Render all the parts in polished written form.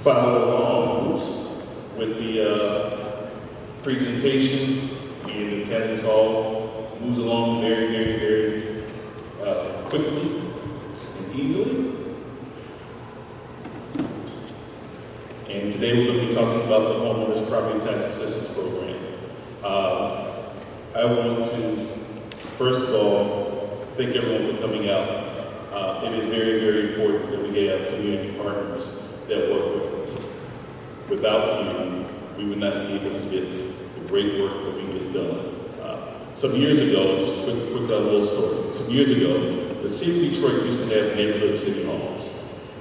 follow along with the presentation, and the Academy Hall moves along very quickly and easily. And today we're going to be talking about the Homeowners Property Tax Assistance Program. I want to, first of all, thank everyone for coming out. It is very important that we have community partners that work with us. Without you, we would not be able to get the great work that we get done. Some years ago, just a quick little story. Some years ago, the city of Detroit used to have neighborhood city halls.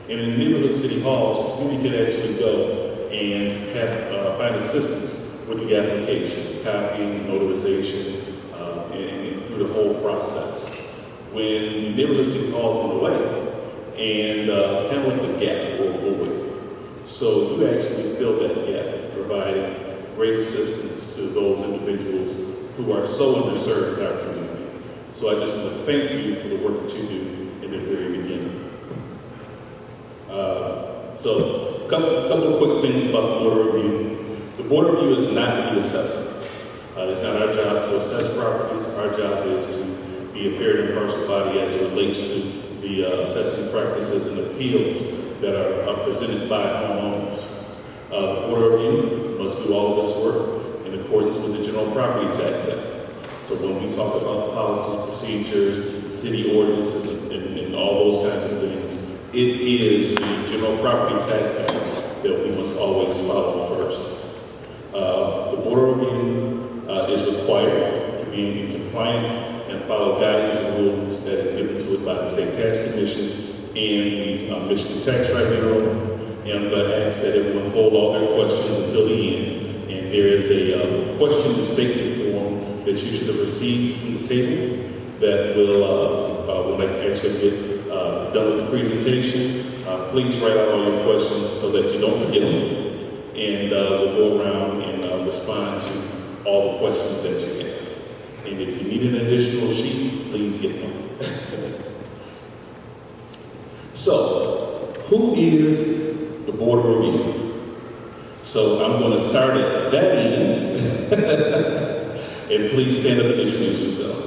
And in neighborhood city halls, the community could actually go and have find assistance with the application, copying, notarization, and through the whole process. When the neighborhood city halls went away, and kind of like the gap or void. So you actually fill that gap, providing great assistance to those individuals who are so underserved in our community. So I just want to thank you for the work that you do in the very beginning. So a couple of quick things about the Board of Review. The Board of Review is not the assessor. It's not our job to assess properties. Our job is to be a fair and impartial body as it relates to the assessing practices and appeals that are presented by homeowners. The Board of Review must do all of this work in accordance with the General Property Tax Act. So when we talk about policies, procedures, city ordinances, and all those kinds of things, it is the General Property Tax Act that we must always follow first. The Board of Review is required to be in compliance and follow guidance and rules that is given to it by the State Tax Commission and the Michigan Tax Tribunal. And I'm going to ask that everyone hold all their questions until the end. And there is a question and statement form that you should have received from the table that will, when I actually get done with the presentation, please write out all your questions so that you don't forget them. And we'll go around and respond to all the questions that you have. And if you need an additional sheet, please get one. So, who is the Board of Review? So I'm going to start at that end. And please stand up and introduce yourself.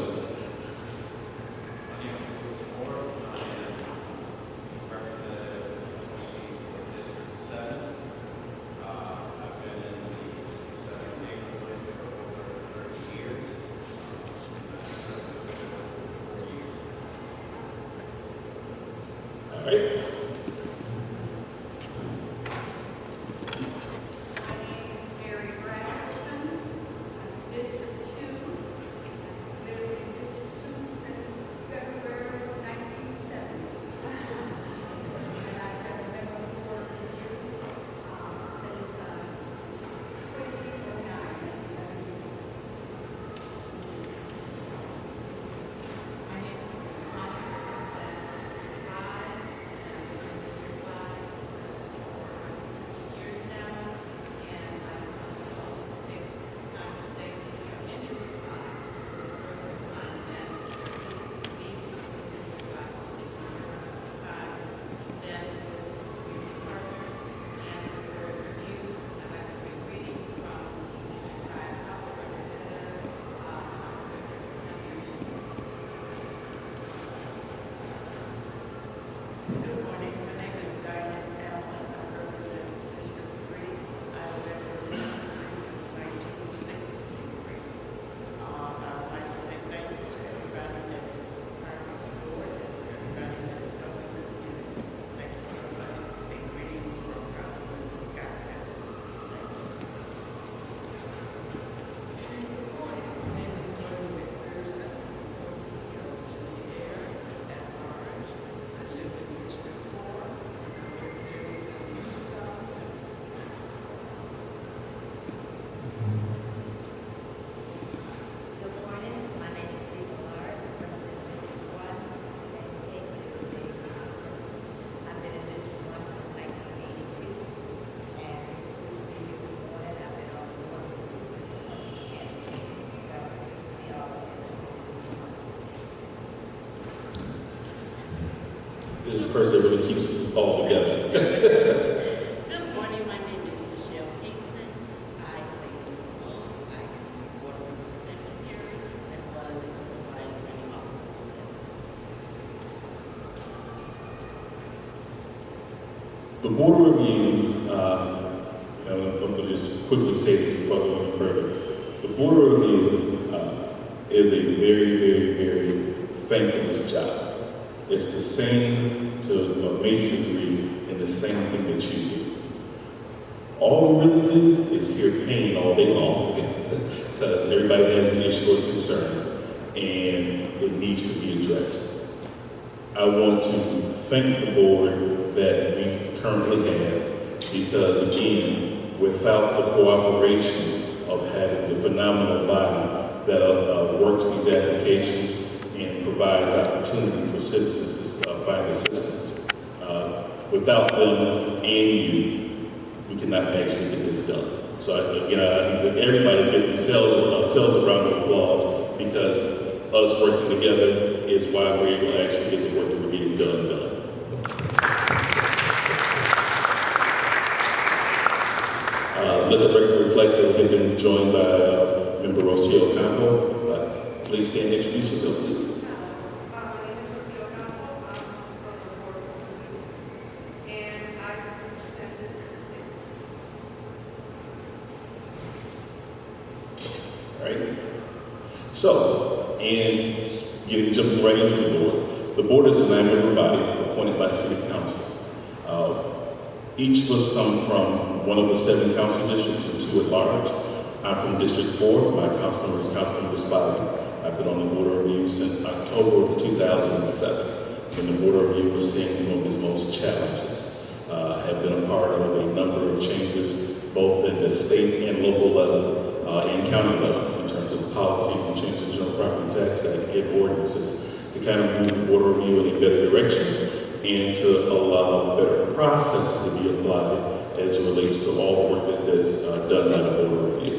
This is the person that really keeps us all together. Good morning. The board review, I'm going to just quickly say this before I go any further. The board review is a very, very, very thankless job. It's the same to a major degree in the same thing that you do. All we really do is hear pain all day long because everybody has an issue or concern and it needs to be addressed. I want to thank the board that we currently have because, again, without the cooperation of having the phenomenal body that works these applications and provides opportunity for citizens to find assistance, without them and you, we cannot actually get this done. So I need everybody to give themselves a round of applause because us working together is why we're able to actually get the work that we're getting done. Let the record reflect that we've been joined by Member Rocio Campo. Please stand and introduce yourself, please. So, and jumping right into the board is a 9-member body appointed by City Council. Each of us come from one of the 7 council districts and 2 at large. I'm from District 4. My councilmember is Councilmember Spotty. I've been on the board of review since October of 2007, when the board of review was seeing some of its most challenges. Have been a part of a number of changes, both at the state and local level and county level, in terms of policies and changes to the General Property Tax Act and ordinances to kind of move the board of review in a better direction and to allow better processes to be applied as it relates to all the work that is done by the board of review.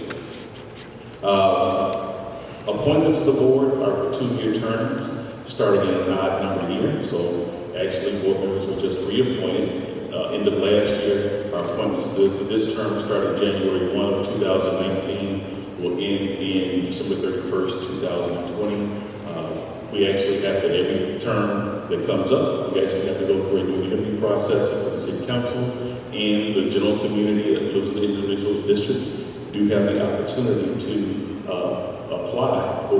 Appointments to the board are for 2-year terms, starting in an odd number year. So actually, board members were just reappointed. End of last year, our appointments for this term started January 1 of 2019, will end in December 31st, 2020. We actually have to, every term that comes up, we actually have to go through a new interview process for the City Council, and the general community that lives in the individual districts do have the opportunity to apply for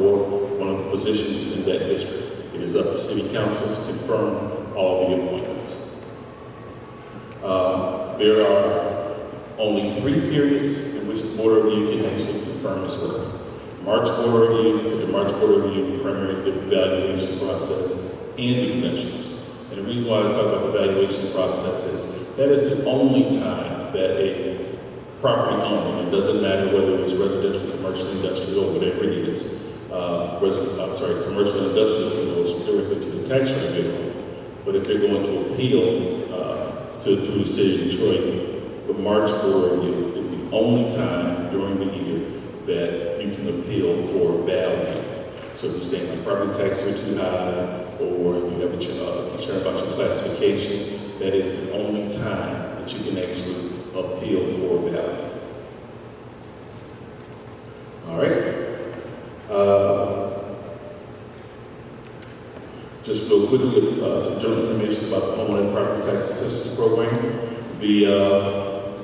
one of the positions in that district. It is up to City Council to confirm all the appointments. There are only 3 periods in which the board of review can actually confirm its work. March board review, the March board review, primary evaluation process, and exemptions. And the reason why I talk about the evaluation process is that is the only time that a property owner, and it doesn't matter whether it's residential, commercial, industrial, or whatever it is, commercial, industrial can go directly to the tax rate bill. But if they're going to appeal through the city of Detroit, the March board review is the only time during the year that you can appeal for value. So if you're saying my property taxes are too high, or you have a concern about your classification, that is the only time that you can actually appeal for value. All right. Just real quickly, some general information about the Homeowner Property Tax Assistance Program. The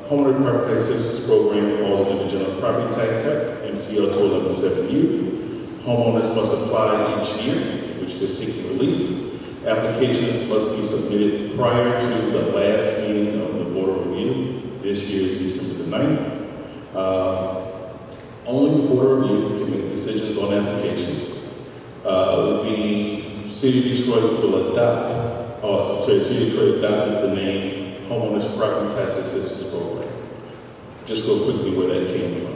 Homeowner Property Tax Assistance Program falls under the General Property Tax Act, MCL 21170U. Homeowners must apply each year, which they're seeking relief. Applications must be submitted prior to the last meeting of the Board of Review. This year is December the 9th. Only the Board of Review can make decisions on applications. The City of Detroit will City of Detroit adopted the name Homeowners Property Tax Assistance Program. Just real quickly where that came from.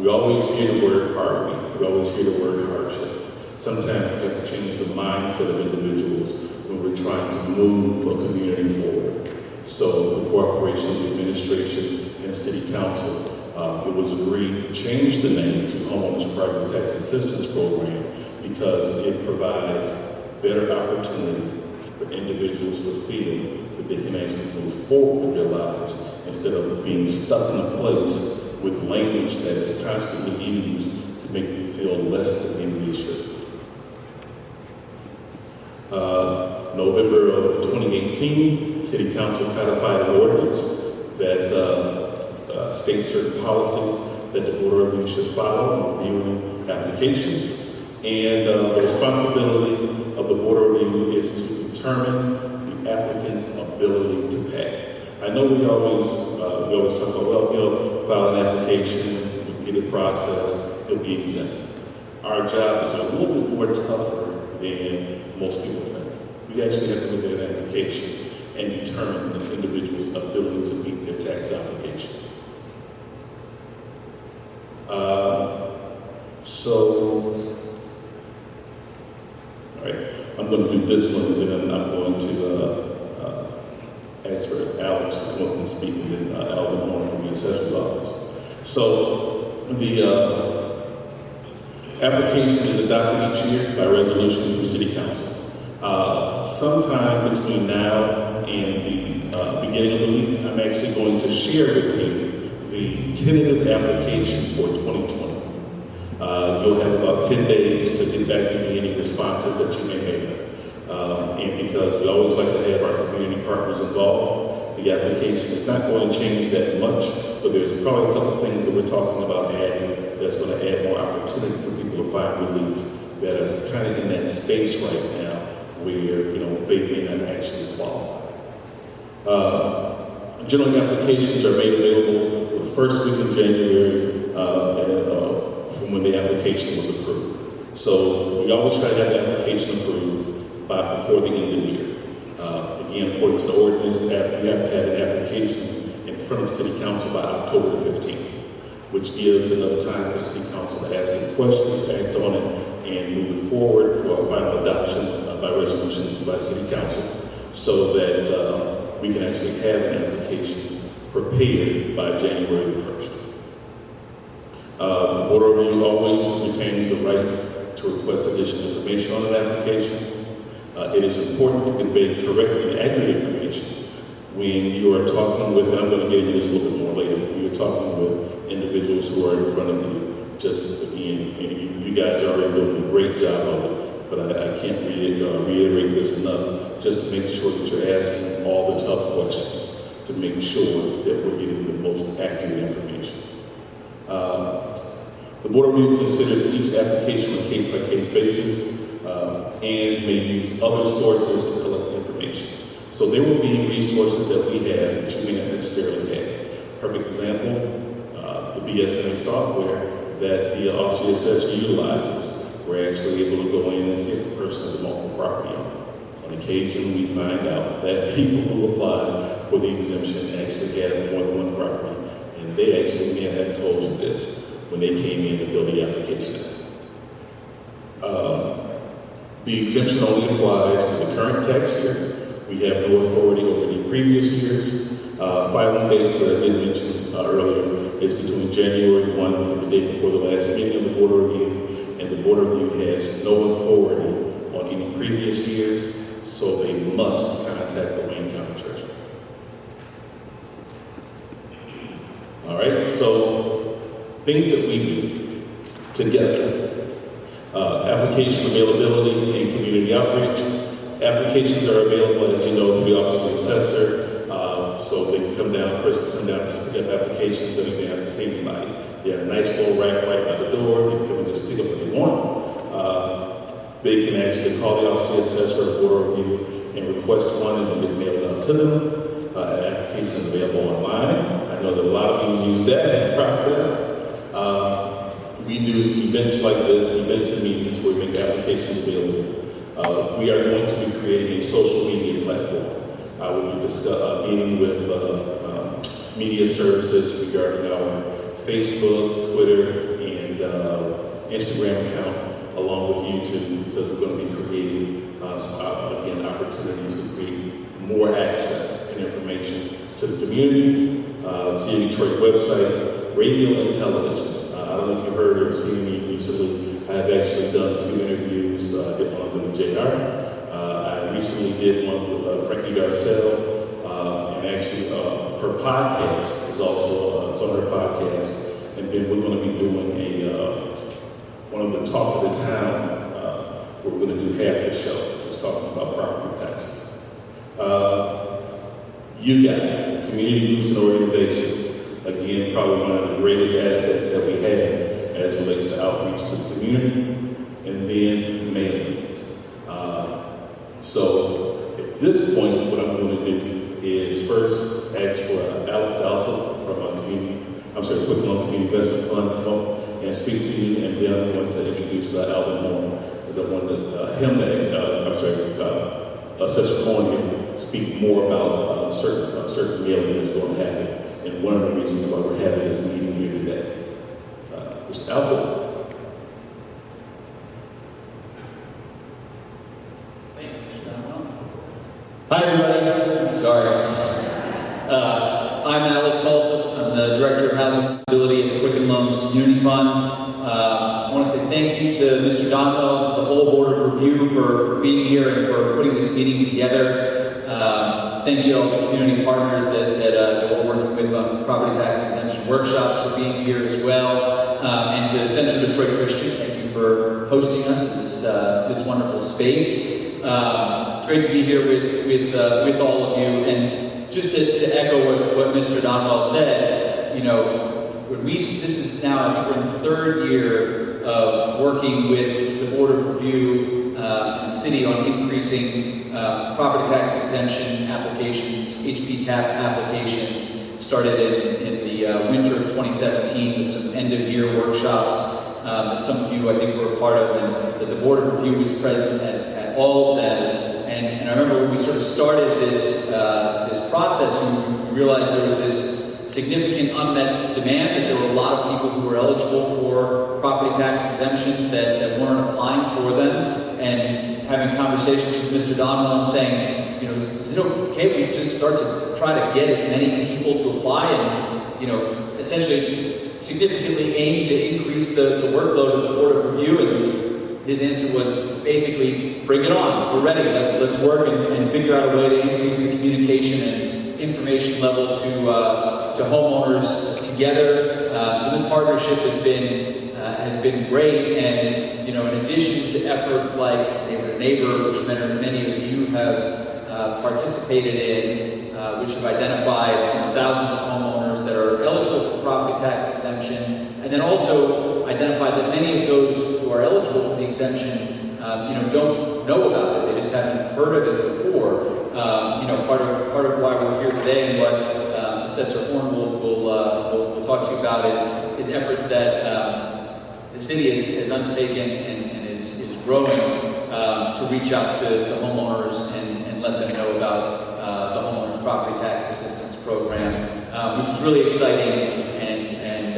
We always hear the word poverty. We always hear the word hardship. Sometimes we have to change the mindset of individuals when we're trying to move a community forward. So the cooperation of the administration and City Council, it was agreed to change the name to Homeowners Property Tax Assistance Program because it provides better opportunity for individuals to feel that they can actually move forward with their lives instead of being stuck in a place with language that is constantly used to make them feel less than they should. November of 2018, City City Council codified an ordinance that states certain policies that the Board of Review should follow in reviewing applications. And the responsibility of the Board of Review is to determine the applicant's ability to pay. I know we always talk about, well, file an application, get it processed, it'll be exempt. Our job is a little bit more tougher than most people think. We actually have to look at an application and determine the individual's ability to meet their tax obligation. All right, I'm going to do this one, and then I'm going to ask for Alex to come up and speak, and then Alvin Horn from the Assessor's Office. So the application is adopted each year by resolution of the City Council. Sometime between now and the beginning of the week, I'm actually going to share with you the tentative application for 2020. You'll have about 10 days to get back to me any responses that you may have. And because we always like to have our community partners involved, the application is not going to change that much, but there's probably a couple of things that we're talking about adding that's going to add more opportunity for people to find relief that is kind of in that space right now where, they may not actually qualify. General applications are made available the first week in January from when the application was approved. So we always try to have the application approved before the end of the year. Again, according to the ordinance, we have to have an application in front of City Council by October the 15th, which gives enough time for City Council to ask any questions, act on it, and move it forward for a final adoption by resolution by City Council, so that we can actually have an application prepared by January the 1st. The Board of Review always retains the right to request additional information on an application. It is important to convey correct and accurate information when you are talking with, and I'm going to get into this a little bit more later, when you're talking with individuals who are in front of you. Just again, you guys are already doing a great job of it, but I can't reiterate this enough, just to make sure that you're asking all the tough questions to make sure that we're getting the most accurate information. The Board of Review considers each application on a case-by-case basis and may use other sources to collect information. So there will be resources that we have that you may not necessarily have. Perfect example, the BSNA software that the Office of the Assessor utilizes. We're actually able to go in and see if a person is a multiple property owner. On occasion, we find out that people who apply for the exemption actually have more than one property, and they actually may have told you this when they came in to fill the application out. The exemption only applies to the current tax year. We have no authority over any previous years. Filing dates, that I did mention earlier, is between January 1 and the day before the last meeting of the Board of Review, and the Board of Review has no authority on any previous years, so they must contact the Wayne County Treasurer. All right, so things that we do together. Application availability and community outreach. Applications are available, as you know, through the Office of the Assessor, so they can come down, a person can come down and just pick up applications, then they haven't seen anybody. They have a nice little rack right by the door, they can come and just pick up what they want. They can actually call the Office of the Assessor or Board of Review and request one, and they'll get mailed out to them. Application is available online. I know that a lot of you use that process. We do events like this, events and meetings where we make applications available. We are going to be creating a social media platform. I will be meeting with media services regarding our Facebook, Twitter, and Instagram account, along with YouTube, because we're going to be creating some opportunities to create more access and information to the community. City of Detroit website, radio and television. I don't know if you heard or seen me recently. I've actually done a few interviews. I did one with JR. I recently did one with Frankie Garcelle. And actually, her podcast is also, it's on her podcast. And then we're going to be doing one of the Talk of the Town, where we're going to do half the show, just talking about property taxes. you guys, community groups and organizations, again, probably one of the greatest assets that we have as it relates to outreach to the community, and then mailings. So at this point, what I'm going to do is first ask for Alex Alsop from Quicken Loan Community Investment Fund to come up and speak to you, and then I'm going to introduce Alvin Moore, because I wanted Assessor Cohen to speak more about certain mailing that's going to happen, and one of the reasons why we're having this meeting here today. Mr. Alsop. Hi, everybody. Sorry. I'm Alex Alsop. I'm the Director of Housing Stability at the Quicken Loans Community Fund. I want to say thank you to Mr. Donwell and to the whole Board of Review for being here and for putting this meeting together. Thank you to all the community partners that we're working with on property tax exemption workshops for being here as well. And to Central Detroit Christian, thank you for hosting us in this wonderful space. It's great to be here with all of you, and just to echo what Mr. Donwell said, this is now, I think we're in the third year of working with the Board of Review and the city on increasing property tax exemption applications, HPTAP applications. Started in the winter of 2017 with some end-of-year workshops that some of you, I think, were a part of, and that the Board of Review was present at all of them. And I remember when we sort of started this process, we realized there was this significant unmet demand, that there were a lot of people who were eligible for property tax exemptions that weren't applying for them, and having conversations with Mr. Donwell and saying, is it okay if we just start to try to get as many people to apply and, essentially significantly aim to increase the workload of the Board of Review? And his answer was basically, bring it on, we're ready, let's work and figure out a way to increase the communication and information level to homeowners together. So this partnership has been great, and in addition to efforts like Neighbor to Neighbor, which many of you have participated in, which have identified thousands of homeowners that are eligible for property tax exemption, and then also identified that many of those who are eligible for the exemption don't know about it. They just haven't heard of it before. Part of why we're here today, and what Assessor Horn will talk to you about is efforts that the city has undertaken and is growing to reach out to homeowners and let them know about the Homeowners Property Tax Assistance Program, which is really exciting, and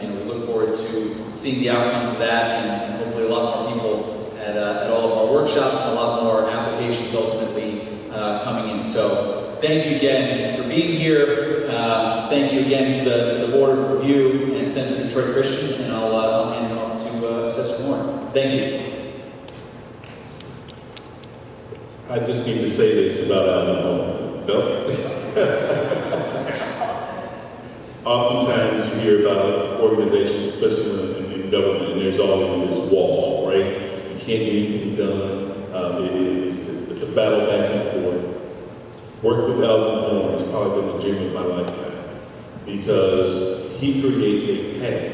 we look forward to seeing the outcomes of that, and hopefully a lot more people at all of our workshops, and a lot more applications ultimately coming in. So thank you again for being here. Thank you again to the Board of Review and Central Detroit Christian, and I'll hand it off to Assessor Moore. Thank you. I just need to say this about Alvin Moore. Oftentimes you hear about organizations, especially in government, and there's always this wall, right? You can't get anything done. It's a battle back and forth. Work with Alvin Moore has probably been the dream of my lifetime, because he creates a path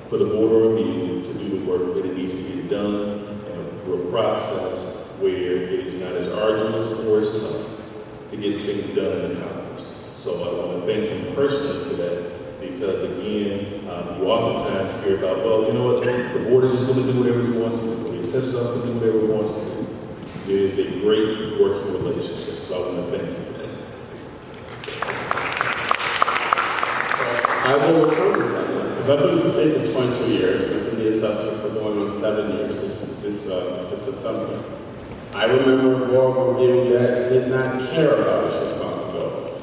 for the Board of Review to do the work that it needs to get done, and through a process where it is not as arduous or as tough to get things done and accomplished. So I want to thank him personally for that, because again, you oftentimes hear about, well, you know what, the board is just going to do whatever he wants to do, the assessor's office is going to do whatever he wants to do. There is a great working relationship, so I want to thank you for that. I will return to that, because I've been in the city for 22 years, and I've been the assessor for going on 7 years this September. I remember a board review that did not care about its responsibilities,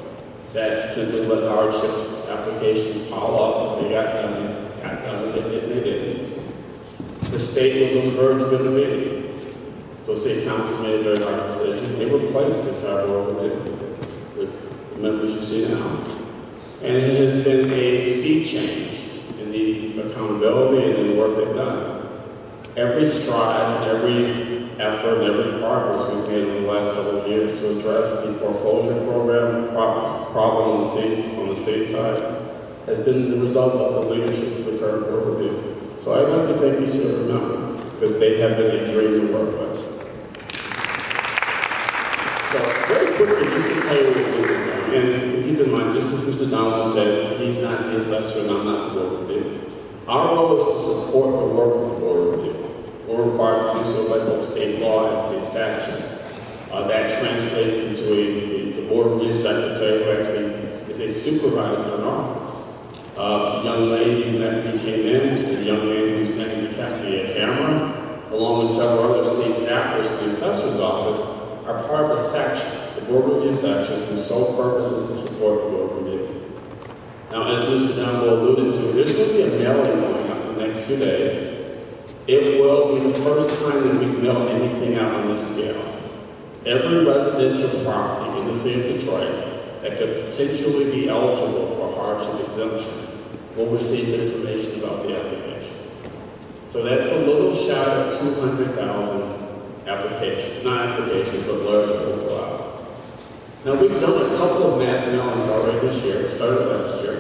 that simply let hardship applications pile up, and they got done, and they didn't. The state was on the verge of intervening. So city council made a very hard decision. They replaced the entire board with the members you see now. And it has been a sea change in the accountability and in the work they've done. every strive and every effort and every progress we've made over the last several years to address the foreclosure program problem on the state side has been the result of the leadership of the current board review. So I'd like to thank each of members because they have been a dream to work with. So very quickly, just to tell you what we're doing, and keep in mind, just as Mr. Donald said, he's not the assessor and I'm not the board review. Our role is to support the work of the board review. We're required to do so by both state law and state statute. That translates into the board review secretary who actually is a supervisor in office. The young lady who came in, the young lady who's manning the camera, along with several other state staffers in the assessor's office, are part of a section, the board review section, whose sole purpose is to support the board review. Now, as Mr. Downwell alluded to, there's going to be a mailing going up in the next few days. It will be the first time that we've mailed anything out on this scale. Every residential property in the city of Detroit that could potentially be eligible for hardship exemption will receive information about the application. So that's a little shy of 200,000 applications, not applications, but letters that will go out. Now, we've done a couple of mass mailings already this year. It started last year.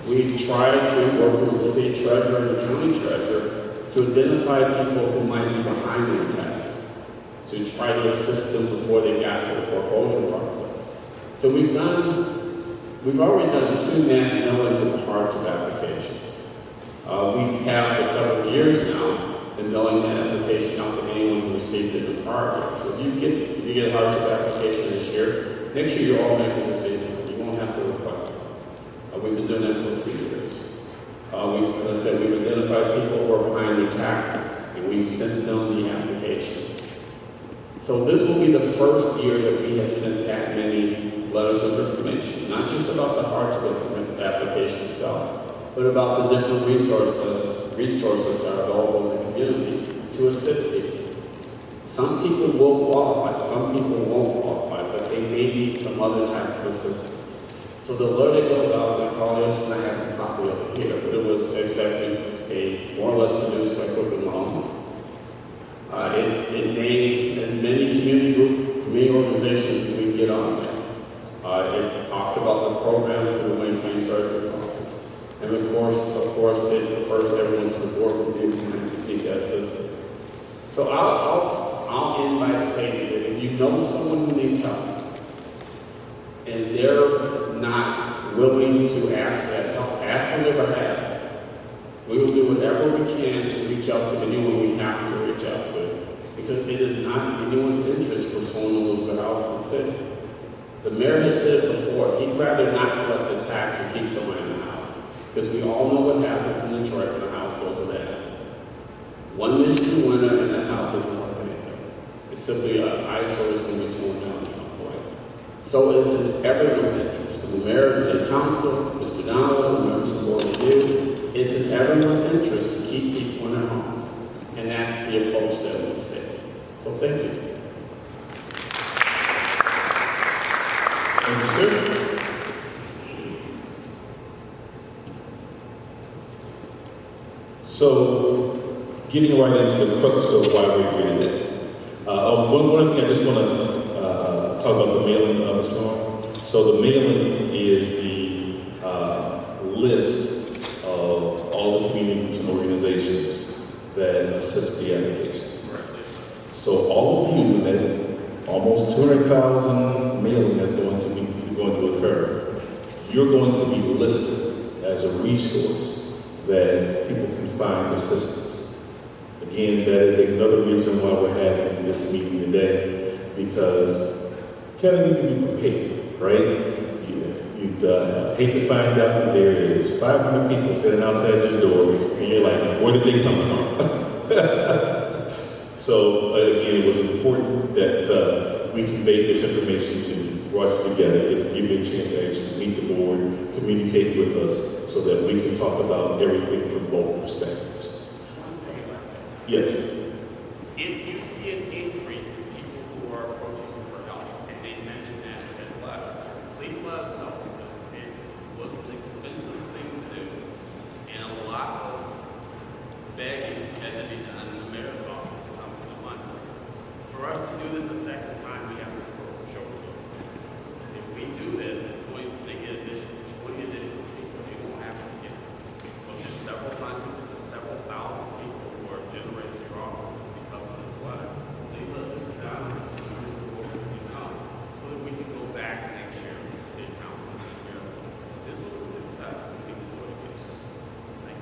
We tried to work with the state treasurer and the county treasurer to identify people who might be behind their taxes, to try to assist them before they got to the foreclosure process. So we've already done 2 mass mailings of the hardship applications. We have for several years now been mailing that application out to anyone who received it in prior years. So if you get a hardship application this year, make sure you're all making the decision. You won't have to request it. We've been doing that for a few years. As I said, we've identified people who are behind their taxes, and we sent them the application. So this will be the first year that we have sent that many letters of information, not just about the hardship application itself, but about the different resources that are available in the community to assist people. Some people will qualify, some people won't qualify, but they may need some other type of assistance. So the letter goes out, and I apologize when I have a copy of it here, but it was accepted, more or less produced by Quicken Loans. It names as many community organizations as we can get on there. It talks about the programs for the Wayne County Treasurer's Office. And of course, it refers everyone to the board review to seek that assistance. So I'll end by stating that if you know someone who needs help, and they're not willing to ask for that help, ask on their behalf. We will do whatever we can to reach out to anyone we have to reach out to, because it is not in anyone's interest for someone to lose their house in the city. The mayor has said it before, he'd rather not collect the tax and keep someone in the house, because we all know what happens in Detroit when the house goes bad. One Michigan winter and that house isn't worth anything. It's simply an eyesore that's going to be torn down at some point. So it's in everyone's interest. The mayor and city council, Mr. Donald, the members of the board of review, it's in everyone's interest to keep people in their homes. And that's the approach that we take. So thank you. Thank you, sir. So, getting right into the crux of why we're here today. One thing I just want to talk about the mailing of the storm. So the mailing is the list of all the communities and organizations that assist the applications. So all of you, that almost 200,000 mailing that's going to occur, you're going to be listed as a resource that people can find assistance. Again, that is another reason why we're having this meeting today, because Kevin, you can be prepared, right? You'd hate to find out that there is 500 people standing outside your door, and you're like, where did they come from? So, again, it was important that we conveyed this information to you, brought you together, give you a chance to actually meet the board, communicate with us, so that we can talk about everything from both perspectives. One thing about that. Yes. If you see an increase in people who are approaching you for help, and they mention that in the letter, please let us know, because it was an expensive thing to do, and a lot of begging had to be done, and the mayor For us to do this a second time, we have to show them. If we do this, they get additional, 20 additional people, they won't have to get. So there's several hundred, there's several thousand people who are generating your offices because of this letter. Please let Mr. Down know so that we can go back next year and the city council and take care of it. This was a success. We can do it again. Thank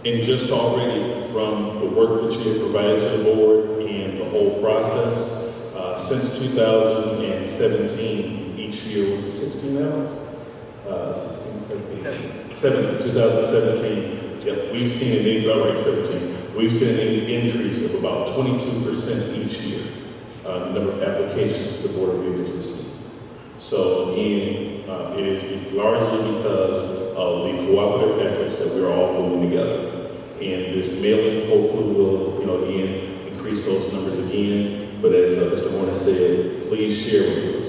you. And just already from the work that you have provided to the board and the whole process, since 2017, each year was it 16 hours? 2017. Yep, we've seen an increase, 17. We've seen an increase of about 22% each year, the number of applications the Board of Review has received. So again, it is largely because of the cooperative efforts that we're all doing together. And this mailing hopefully will, again, increase those numbers again. But as Mr. Horner said, please share with us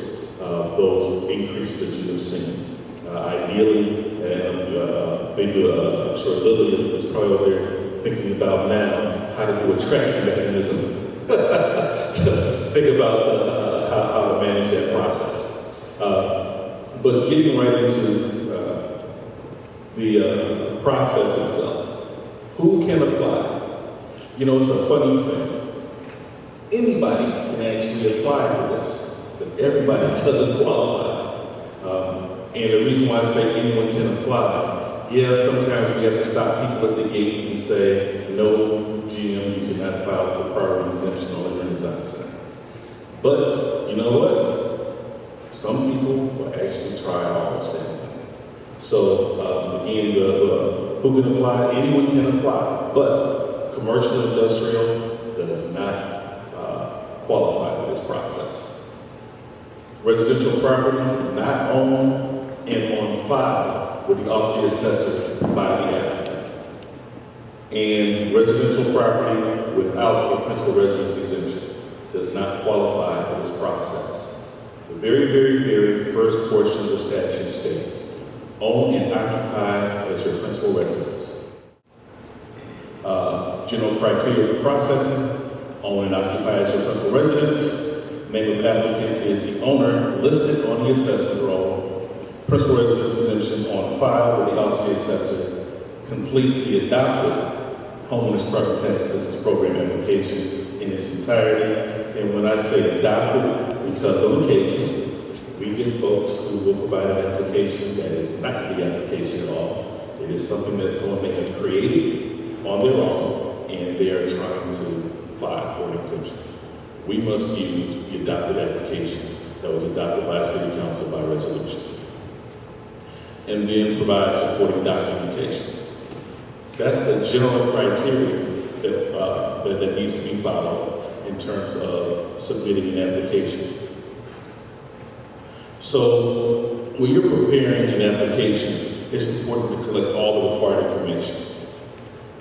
those increases that you have seen. Ideally, maybe I'm sure Lillian is probably over there thinking about now how to do a tracking mechanism to think about how to manage that process. But getting right into the process itself, who can apply? It's a funny thing. Anybody can actually apply for this, but everybody doesn't qualify. And the reason why I say anyone can apply, sometimes we have to stop people at the gate and say, no, GM, you cannot file for priority exemption on the Renaissance Center. But you know what? Some people will actually try almost anything. So again, who can apply? Anyone can apply, but commercial industrial does not qualify for this process. Residential property not owned and on file with the Office of the Assessor by the applicant. And residential property without a principal residence exemption does not qualify for this process. The very, very, very first portion of the statute states, own and occupy as your principal residence. General criteria for processing, own and occupy as your principal residence. Name of applicant is the owner listed on the assessment roll. Principal residence exemption on file with the Office of the Assessor. Complete the adopted homeless property tax assistance program application in its entirety. And when I say adopted, because on occasion, we get folks who will provide an application that is not the application at all. It is something that someone may have created on their own, and they are trying to file for an exemption. We must use the adopted application that was adopted by City Council by resolution. And then provide supporting documentation. That's the general criteria that needs to be followed in terms of submitting an application. So when you're preparing an application, it's important to collect all the required information.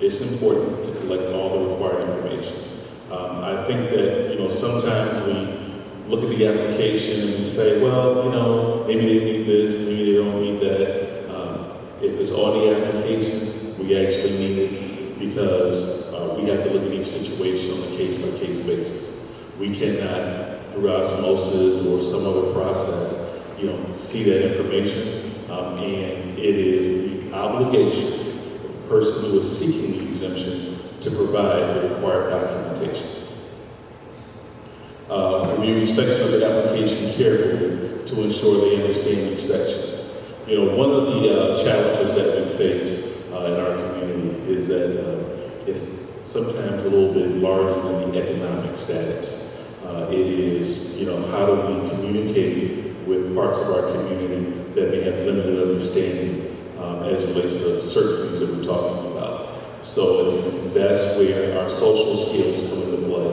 It's important to collect all the required information. I think that, sometimes we look at the application and we say, well, maybe they need this, maybe they don't need that. If it's on the application, we actually need it because we have to look at each situation on a case-by-case basis. We cannot, through osmosis or some other process, see that information. And it is the obligation of the person who is seeking the exemption to provide the required documentation. Review each section of the application carefully to ensure they understand each section. One of the challenges that we face in our community is that it's sometimes a little bit larger than the economic status. It is, how do we communicate with parts of our community that may have limited understanding as it relates to certain things that we're talking about. So that's where our social skills come into play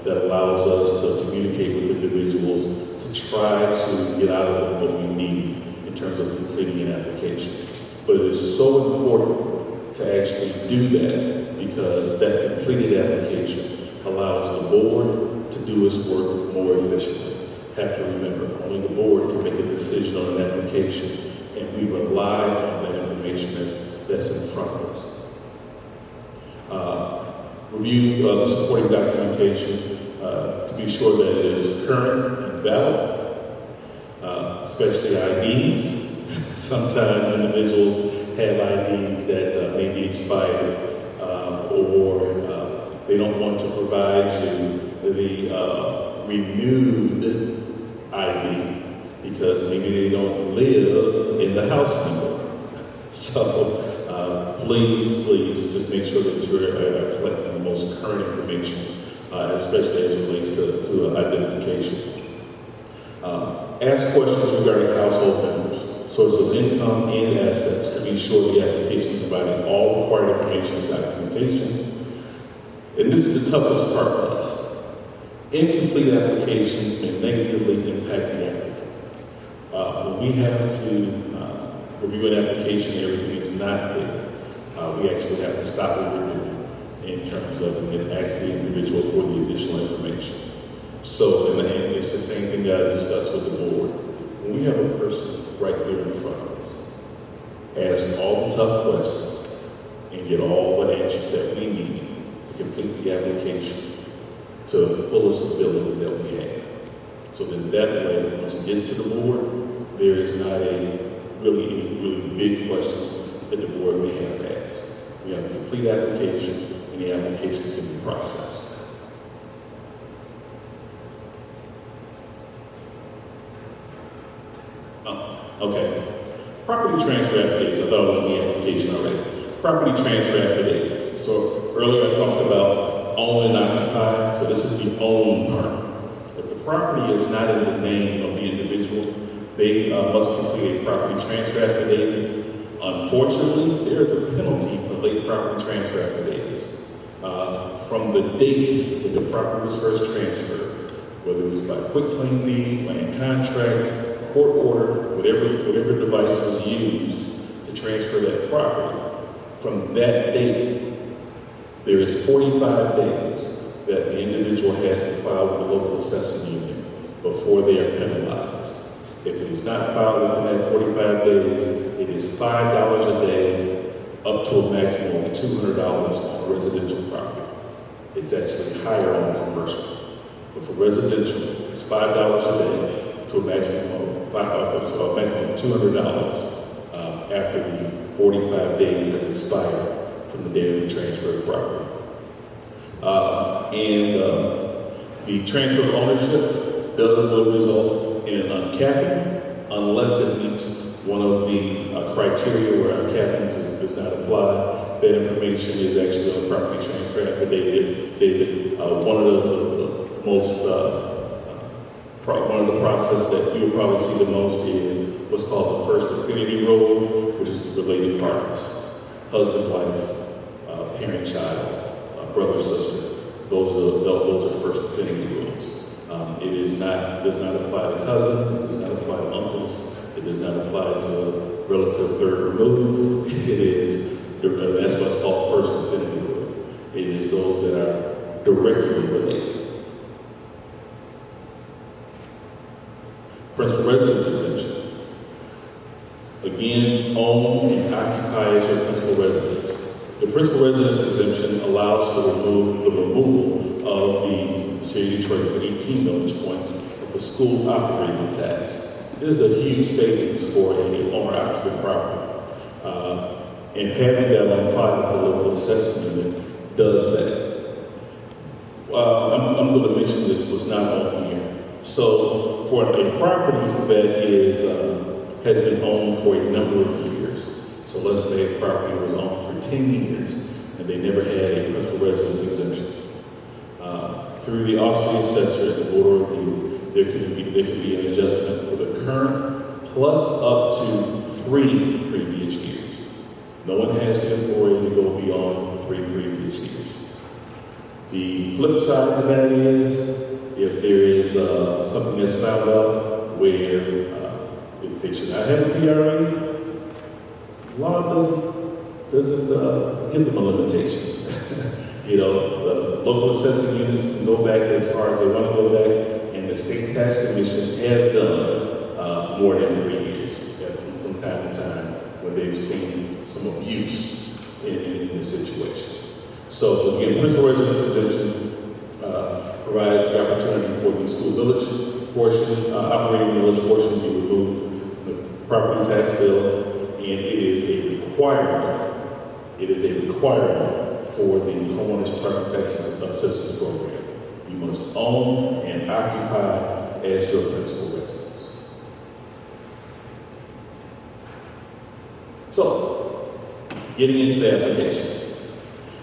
that allows us to communicate with individuals to try to get out of them what we need in terms of completing an application. But it is so important to actually do that because that completed application allows the board to do its work more efficiently. Have to remember, only the board can make a decision on an application, and we rely on that information that's in front of us. review the supporting documentation to be sure that it is current and valid, especially IDs. Sometimes individuals have IDs that may be expired, or they don't want to provide you the renewed ID because maybe they don't live in the house anymore. So please just make sure that you're collecting the most current information, especially as it relates to identification. Ask questions regarding household members, source of income, and assets to be sure the application is providing all required information and documentation. And this is the toughest part for us. Incomplete applications may negatively impact the applicant. When we have to review an application and everything is not there, we actually have to stop the review in terms of and ask the individual for the additional information. So, and it's the same thing that I discussed with the board. When we have a person right there in front of us, ask all the tough questions and get all the answers that we need to complete the application to the fullest ability that we have. So then that way, once it gets to the board, there is not any really big questions that the board may have asked. We have a complete application, and the application can be processed. Okay. Property transfer affidavits. I thought it was in the application already. Property transfer affidavits. So earlier I talked about own and occupy. So this is the own part. If the property is not in the name of the individual, they must complete a property transfer affidavit. Unfortunately, there is a penalty for late property transfer affidavits. From the date that the property was first transferred, whether it was by quitclaim deed, land contract, court order, whatever device was used to transfer that property, from that date, there is 45 days that the individual has to file with the local assessing union before they are penalized. If it is not filed within that 45 days, it is $5 a day, up to a maximum of $200 on residential property. It's actually higher on commercial. But for residential, it's $5 a day to a maximum of $200 after the 45 days has expired from the day of the transfer of property. The transfer of ownership will result in an uncapping unless it meets one of the criteria where uncapping does not apply. That information is actually on property transfer affidavit. One of the process that you'll probably see the most is what's called the first affinity rule, which is related parties, husband, wife, parent, child, brother, sister. Those are first affinity rules. Does not apply to cousin, it does not apply to uncles, it does not apply to relative third removed. That's what's called first affinity rule. It is those that are directly related. Principal residence exemption. Again, own and occupy as your principal residence. The principal residence exemption allows for the removal of the city of Detroit's 18 millage points of the school operating tax. This is a huge savings for a owner-occupant property. And having that on file with the local assessment unit does that. I'm going to mention this was not on here. So for a property that has been owned for a number of years, so let's say a property was owned for 10 years and they never had a principal residence exemption. Through the Office of the Assessor and the Board of Review, there can be an adjustment for the current plus up to 3 previous years. No one has the authority to go beyond 3 previous years. The flip side of that is, if there is something that's found out where if they should not have a PRA, law doesn't give them a limitation. The local assessing units can go back as far as they want to go back, and the state tax commission has done more than 3 years from time to time when they've seen some abuse in the situation. So again, principal residence exemption provides the opportunity for the school village portion, operating village portion to be removed, the property tax bill, and it is a requirement. It is a requirement for the homeowners property tax assistance program. You must own and occupy as your principal residence. So, getting into the application.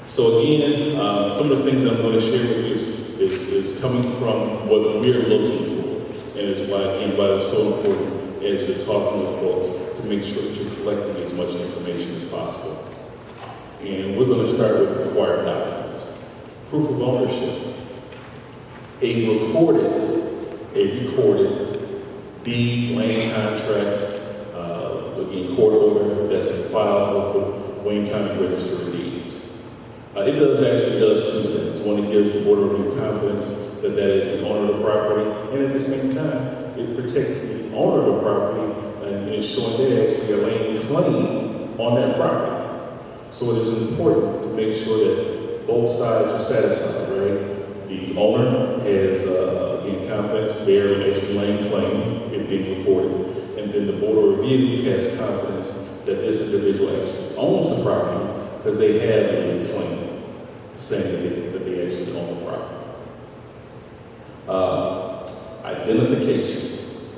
So again, some of the things I'm going to share with you is coming from what we're looking for, and is why it's so important as you're talking with folks to make sure that you're collecting as much information as possible. And we're going to start with required documents. Proof of ownership. A recorded deed, land contract, again, court order that's been filed with the Wayne County Register of Deeds. It does two things. One, it gives the Board of Review confidence that that is the owner of the property, and at the same time, it protects the owner of the property and is showing they actually are laying claim on that property. So it is important to make sure that both sides are satisfied, right? The owner has, again, confidence they're actually laying claim, it being recorded, and then the Board of Review has confidence that this individual actually owns the property because they have a claim saying that they actually own the property. Identification.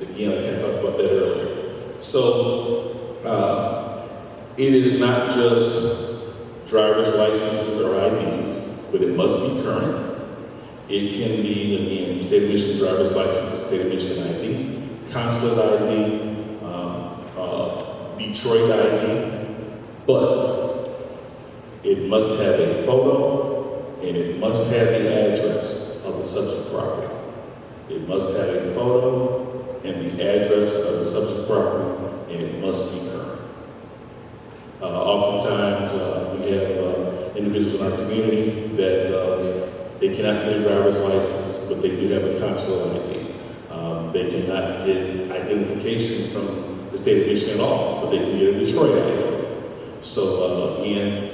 Again, I kind of talked about that earlier. So, it is not just driver's licenses or IDs, but it must be current. It can be, again, state of Michigan driver's license, state of Michigan ID, consulate ID, Detroit ID, but it must have a photo and it must have the address of the subject property. It must have a photo and the address of the subject property, and it must be current. Oftentimes, we have individuals in our community that they cannot get a driver's license, but they do have a consular ID. They cannot get identification from the state of Michigan at all, but they can get a Detroit ID. So again,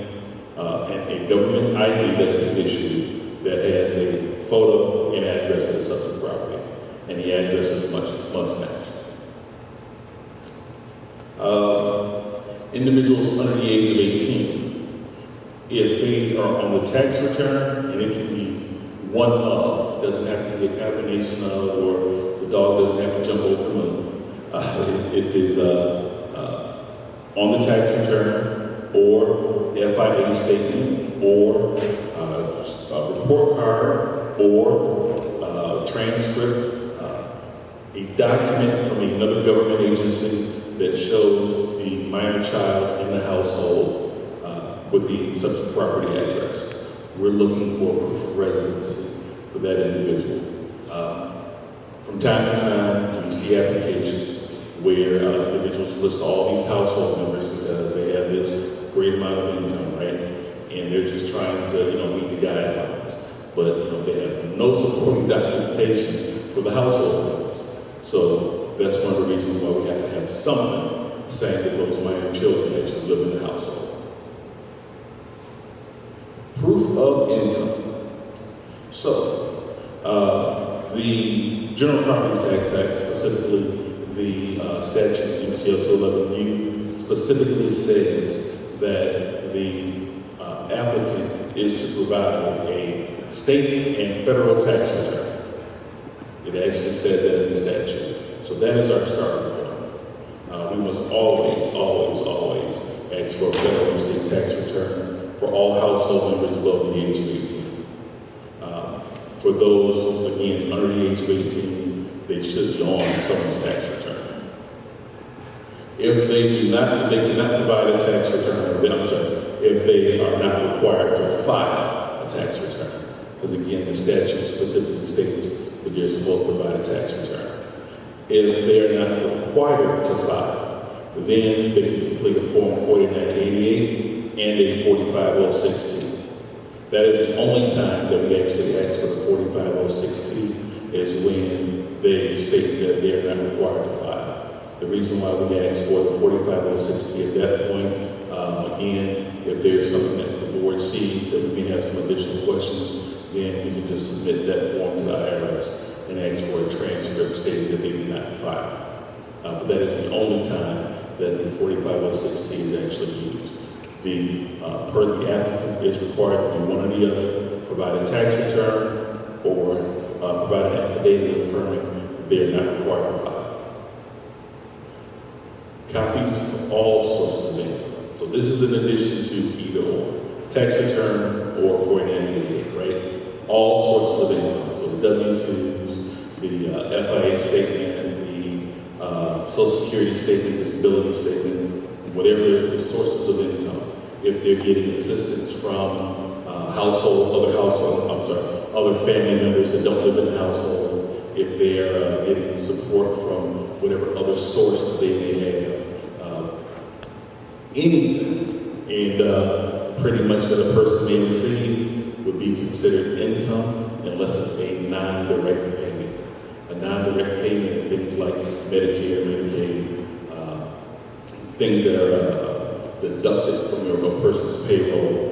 and a government ID that's been issued that has a photo and address of the subject property, and the addresses must match. Individuals under the age of 18, if they are on the tax return, and it can be one of, doesn't have to be a combination of, or the dog doesn't have to jump over the moon. It is on the tax return, or FIA statement, or a report card, or transcript, a document from another government agency that shows the minor child in the household with the subject property address. We're looking for proof of residency for that individual. From time to time, we see applications where individuals list all these household members because they have this great amount of income, right? And they're just trying to, meet the guidelines. But, they have no supporting documentation for the household members. So that's one of the reasons why we have to have something saying that those minor children actually live in the household. Proof of income. So, the General Property Tax Act, specifically the statute MCL 211U, specifically says that the applicant is to provide a state and federal tax return. It actually says that in the statute. So that is our starting point. We must always ask for a federal and state tax return for all household members above the age of 18. For those, again, under the age of 18, they should be on someone's tax return. If they cannot provide a tax return, if they are not required to file a tax return, because again, the statute specifically states that you're supposed to provide a tax return. If they are not required to file, then they can complete a Form 4988 and a 4506T. That is the only time that we actually ask for the 4506T is when they state that they are not required to file. The reason why we ask for the 4506T at that point, again, if there's something that the board board sees that we may have some additional questions, then we can just submit that form to the IRS and ask for a transcript stating that they did not file. But that is the only time that the 4506T is actually used. Per the applicant is required to do one or the other, provide a tax return or provide an affidavit affirming they are not required to file. Copies of all sources of income. So this is in addition to either or, tax return or for an affidavit, right? All sources of income. So the W-2s, the FIA statement, the Social Security statement, disability statement, whatever the sources of income. If they're getting assistance from other family members that don't live in the household, if they're getting support from whatever other source that they may have, anything, and pretty much that a person may receive would be considered income unless it's a non-direct payment. A non-direct payment, things like Medicare, Medicaid, things that are deducted from a person's payroll,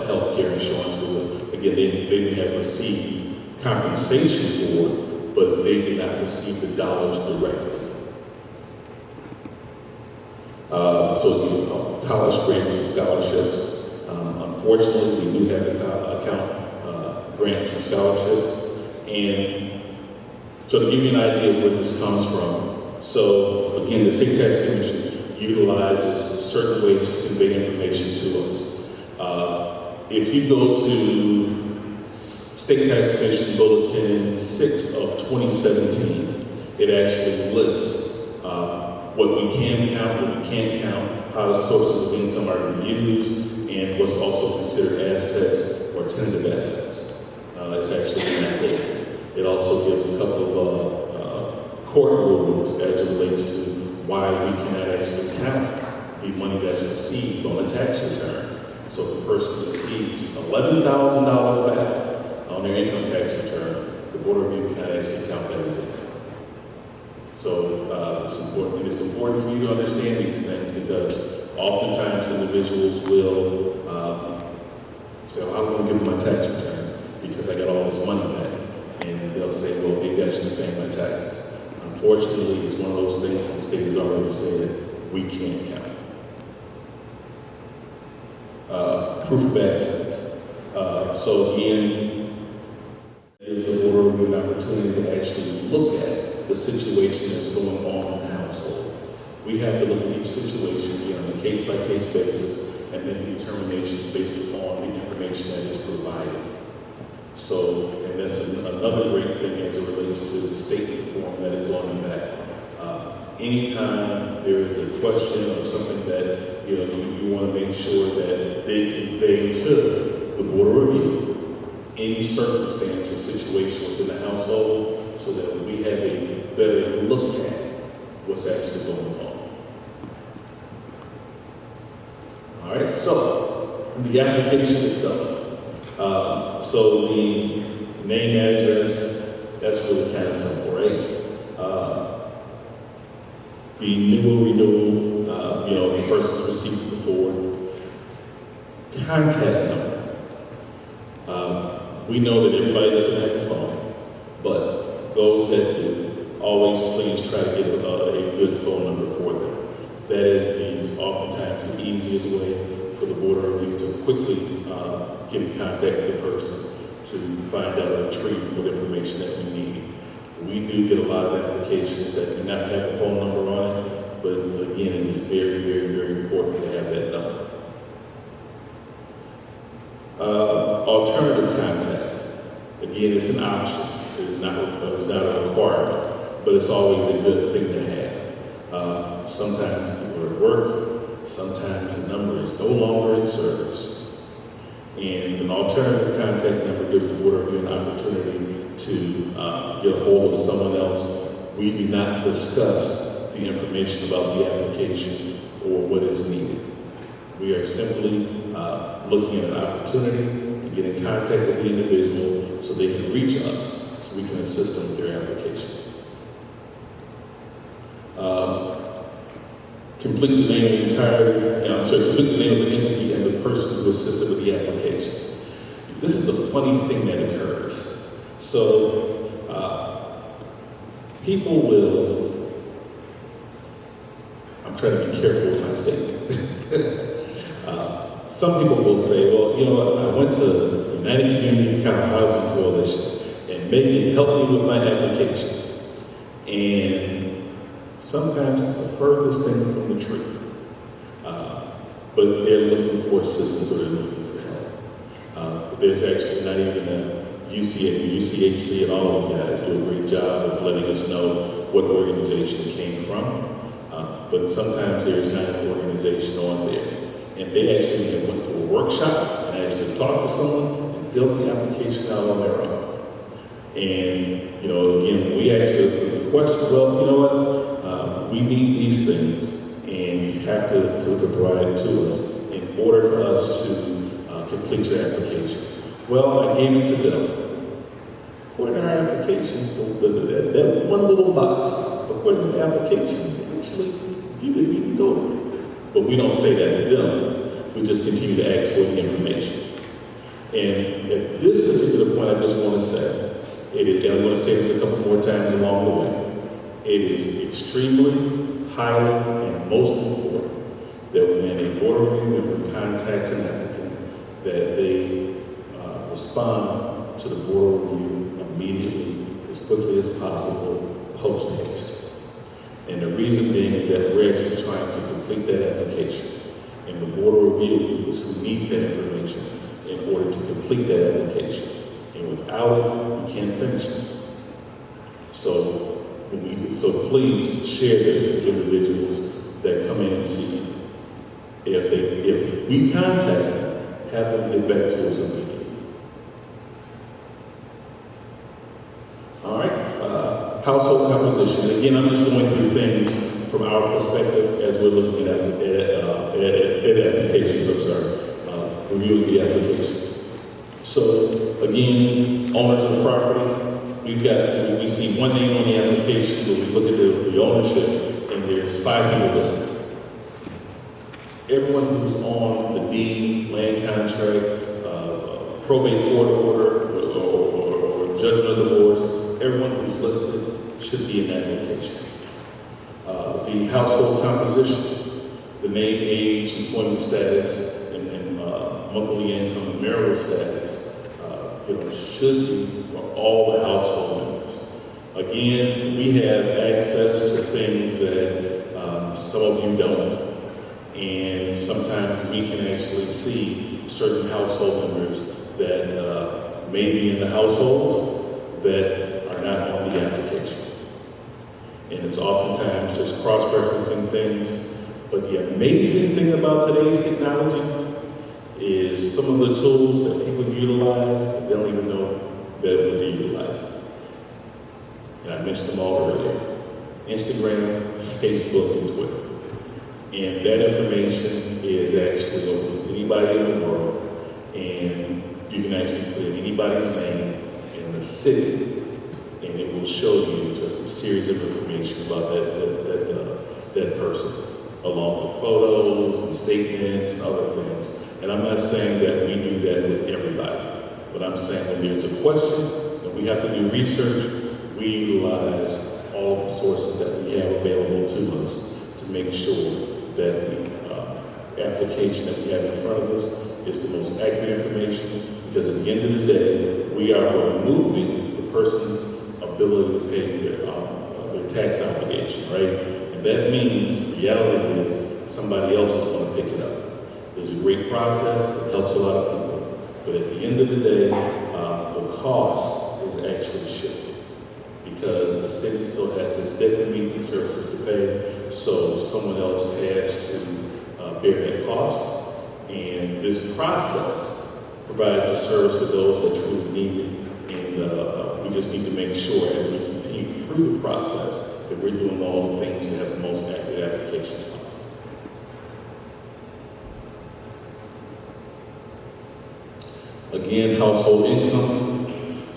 health care insurance, because again, they may have received compensation for it, but they did not receive the dollars directly. So college grants and scholarships. Unfortunately, we do have to account grants and scholarships. And so to give you an idea of where this comes from, so again, the State Tax Commission utilizes certain ways to convey information to us. If you go to State Tax Commission Bulletin 6 of 2017, it actually lists what we can count, what we can't count, how the sources of income are to be used, and what's also considered assets or tentative assets. It's actually in that bulletin. It also gives a couple of court rulings as it relates to why we cannot actually count the money that's received on a tax return. So if the person receives $11,000 back on their income tax return, the Board of Review cannot actually count that as income. So it's important. It's important for you to understand these things because oftentimes individuals will say, well, I want to give them my tax return because I got all this money back. And they'll say, well, maybe I should be paying my taxes. Unfortunately, it's one of those things the state has already said we can't count. Proof of assets. So again, there's a Board of Review an opportunity to actually look at the situation that's going on in the household. We have to look at each situation again on a case-by-case basis and make a determination based upon the information that is provided. So, and that's another great thing as it relates to the statement form that is on the back. Anytime there is a question or something that you want to make sure that they convey to the Board of Review any circumstance or situation within the household so that we have a better look at what's actually going on. All right, so the application itself. So the name, address, that's really kind of simple, right? The new renewal, the person's received before. Contact number. We know that everybody doesn't have a phone, but those that do, always please try to get a good phone number for them. That is oftentimes the easiest way for the Board of Review to quickly get in contact with the person to find out and retrieve what information that we need. We do get a lot of applications that do not have a phone number on it, but again, it is very, very, very important to have that number. Alternative contact. Again, it's an option. It's not a requirement, but it's always a good thing to have. Sometimes people are at work. Sometimes the number is no longer in service. And an alternative contact number gives the Board of Review an opportunity to get a hold of someone else. We do not discuss the information about the application or what is needed. We are simply looking at an opportunity to get in contact with the individual so they can reach us, so we can assist them with their application. Complete the name of the entity and the person who assisted with the application. This is the funny thing that occurs. So, people will, I'm trying to be careful with my statement. Some people will say, well, you know what, I went to the United Community County Housing Coalition and maybe help me with my application. And sometimes it's the furthest thing from the truth. But they're looking for assistance or they're looking for help. There's actually not even a UCHC, and all of you guys do a great job of letting us know what organization it came from. But sometimes there's not an organization on there. And they actually went to a workshop and actually talked to someone and filled the application out on their own. And, you know, again, we asked the question, well, you know what, we need these things and you have to provide it to us in order for us to complete your application. Well, I gave it to them. According to our application, that one little box, according to the application, actually, you could be told. But we don't say that to them. We just continue to ask for the information. And at this particular point, I just want to say, and I'm going to say this a couple more times along the way, it is extremely, highly, and most important that when a board review member contacts an applicant, that they respond to the board review immediately, as quickly as possible, post haste. And the reason being is that we're actually trying to complete that application. And the board of review is who needs that information in order to complete that application. And without it, we can't finish it. So please share this with individuals that come in and see you. If we contact them, have them get back to us immediately. All right. Household composition. Again, I'm just going through things from our perspective as we're looking at applications. Reviewing the applications. So again, owners of the property, we see one name on the application, but we look at the ownership, and there's 5 people listed. Everyone who's on the deed, land contract, probate court order, or judgment of divorce, everyone who's listed should be in that location. The household composition, the name, age, employment status, and monthly income and marital status, should be for all the household members. Again, we have access to things that some of you don't. And sometimes we can actually see certain household members that may be in the household that are not on the application. And it's oftentimes just cross-referencing things. But the amazing thing about today's technology is some of the tools that people utilize that they don't even know that they're utilizing. And I mentioned them all earlier. Instagram, Facebook, and Twitter. And that information is actually open to anybody in the world. And you can actually put in anybody's name in the city, and it will show you just a series of information about that person, along with photos and statements and other things. And I'm not saying that we do that with everybody, but I'm saying when there's a question and we have to do research, we utilize all the sources that we have available to us to make sure that the application that we have in front of us is the most accurate information, because at the end of the day, we are removing the person's ability to pay their tax obligation, right? And that means, the reality is, somebody else is going to pick it up. There's a great process, it helps a lot of people, but at the end of the day, the cost is actually shifted, because the city still has its debt to meet and services to pay, so someone else has to bear that cost. And this process provides a service for those that truly need it. And we just need to make sure as we continue through the process that we're doing all the things to have the most accurate applications possible. Again, household income.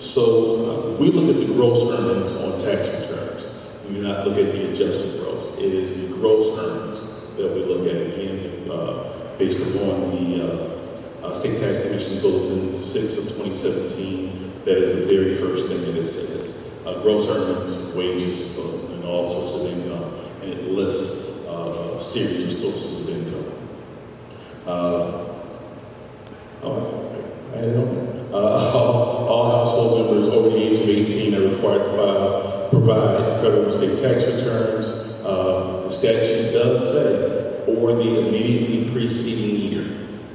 So we look at the gross earnings on tax returns. We do not look at the adjusted gross. It is the gross earnings that we look at, again, based upon State Tax Commission Bulletin 6 of 2017, that is the very first thing that it says. Gross earnings, wages, and all sorts of income, and it lists a series of sources of income. All household members over the age of 18 are required to provide federal and state tax returns. The statute does say, or the immediately preceding year,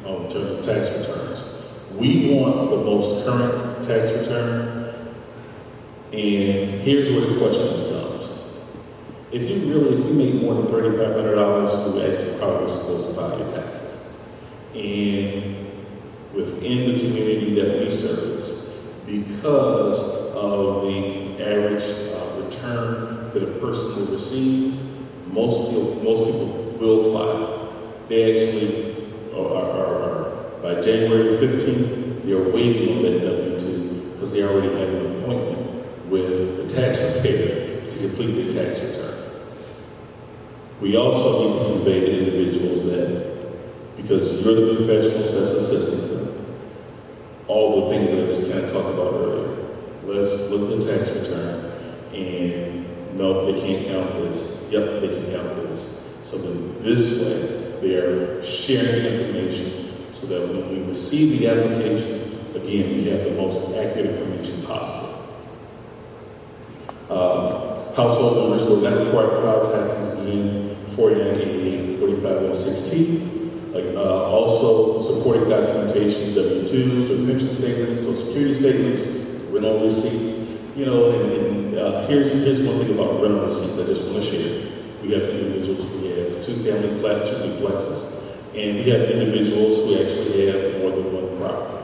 in terms of tax returns. We want the most current tax return, and here's where the question becomes. If you make more than $3,500, you're actually probably supposed to file your taxes. And within the community that we service, because of the average return that a person will receive, most people will file. They actually are by January 15th, they're waiting on that W-2 because they already have an appointment with the tax preparer to complete their tax return. We also need to convey to individuals that because you're the professionals that's assisting them, all the things that I just kind of talked about earlier, let's look at the tax return and no, they can't count this. Yep, they can count this. So then this way, they are sharing the information so that when we receive the application, again, we have the most accurate information possible. Household members who are not required to file taxes again, 4988, 4506T. Also supporting documentation, W-2s or pension statements, Social Security statements, rental receipts. Here's one thing about rental receipts I just want to share. We have individuals who have two-family flats or duplexes, and we have individuals who actually have more than one property.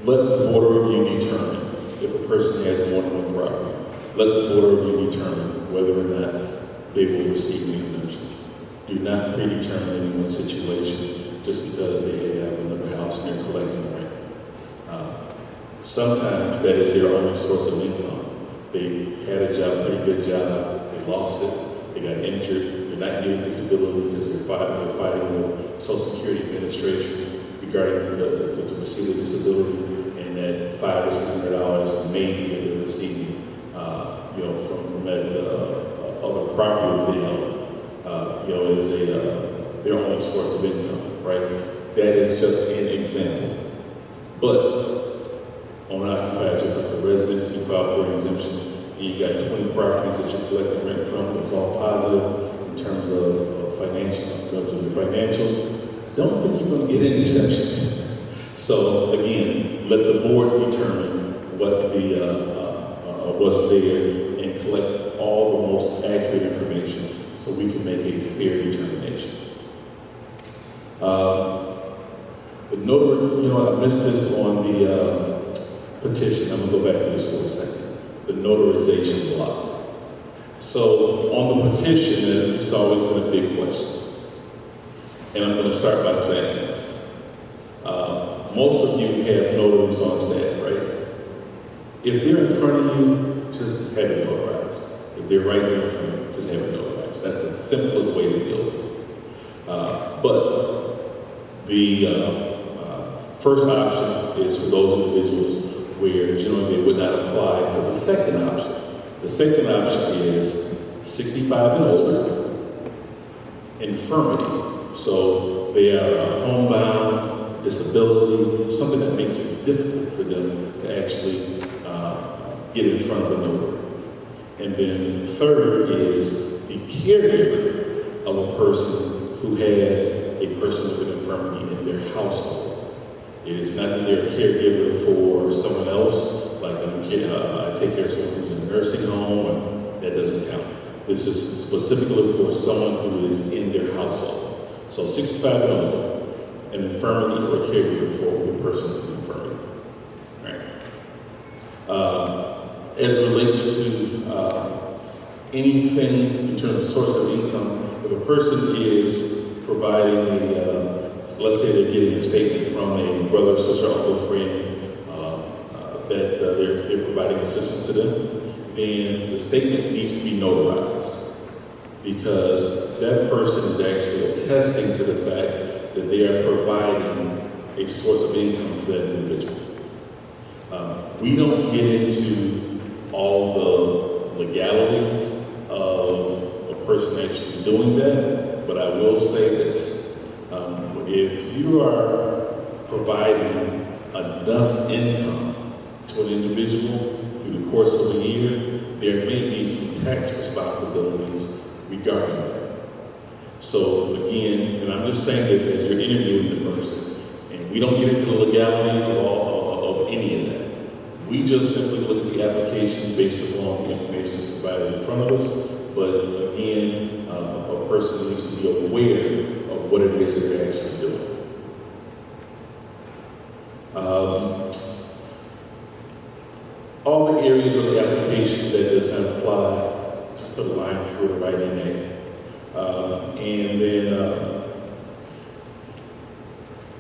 Let the Board of Review determine if a person has more than one property. Let the Board of Review determine whether or not they will receive an exemption. Do not predetermine anyone's situation just because they have another house and they're collecting rent. Sometimes that is their only source of income. They had a job, pretty good job, they lost it, they got injured, they're not getting disability because they're fighting with Social Security Administration regarding to receive a disability, and that $500 or $600 may be able to receive, from that other property they own, is their only source of income, right? That is just an example. But owner-occupied for residents, you file for an exemption, and you got 20 properties that you're collecting rent from. It's all positive in terms of financials. Don't think you're going to get an exemption. So again, let the board determine what what's there and collect all the most accurate information so we can make a fair determination. But I missed this on the petition. I'm going to go back to this for a second. The notarization block. So on the petition, it's always been a big question. And I'm going to start by saying this. Most of you have notaries on staff, right? If they're in front of you, just have it notarized. If they're right there in front of you, just have it notarized. That's the simplest way to deal with it. But the first option is for those individuals where generally they would not apply to the second option. The second option is 65 and older, infirmity. So they are homebound, disability, something that makes it difficult for them to actually get in front of a notary. And then third is the caregiver of a person who has a person with an infirmity in their household. It is not that they're a caregiver for someone else, like I take care of someone who's in a nursing home, and that doesn't count. This is specifically for someone who is in their household. So 65 and older, an infirmity or a caregiver for a person with an infirmity. Right. As it relates to anything in terms of source of income, if a person is providing let's say they're getting a statement from a brother, sister, uncle, friend, that they're providing assistance to them, then the statement needs to be notarized. Because that person is actually attesting to the fact that they are providing a source of income to that individual. We don't get into all the legalities of a person actually doing that, but I will say this. If you are providing enough income to an individual through the course of a year, there may be some tax responsibilities regarding that. So again, and I'm just saying this as you're interviewing the person, and we don't get into the legalities of any of that. We just simply look at the application based upon the information that's provided in front of us. But again, a person needs to be aware of what it is that they're actually doing. All the areas of the application that does not apply, just put a line through it right in there. And then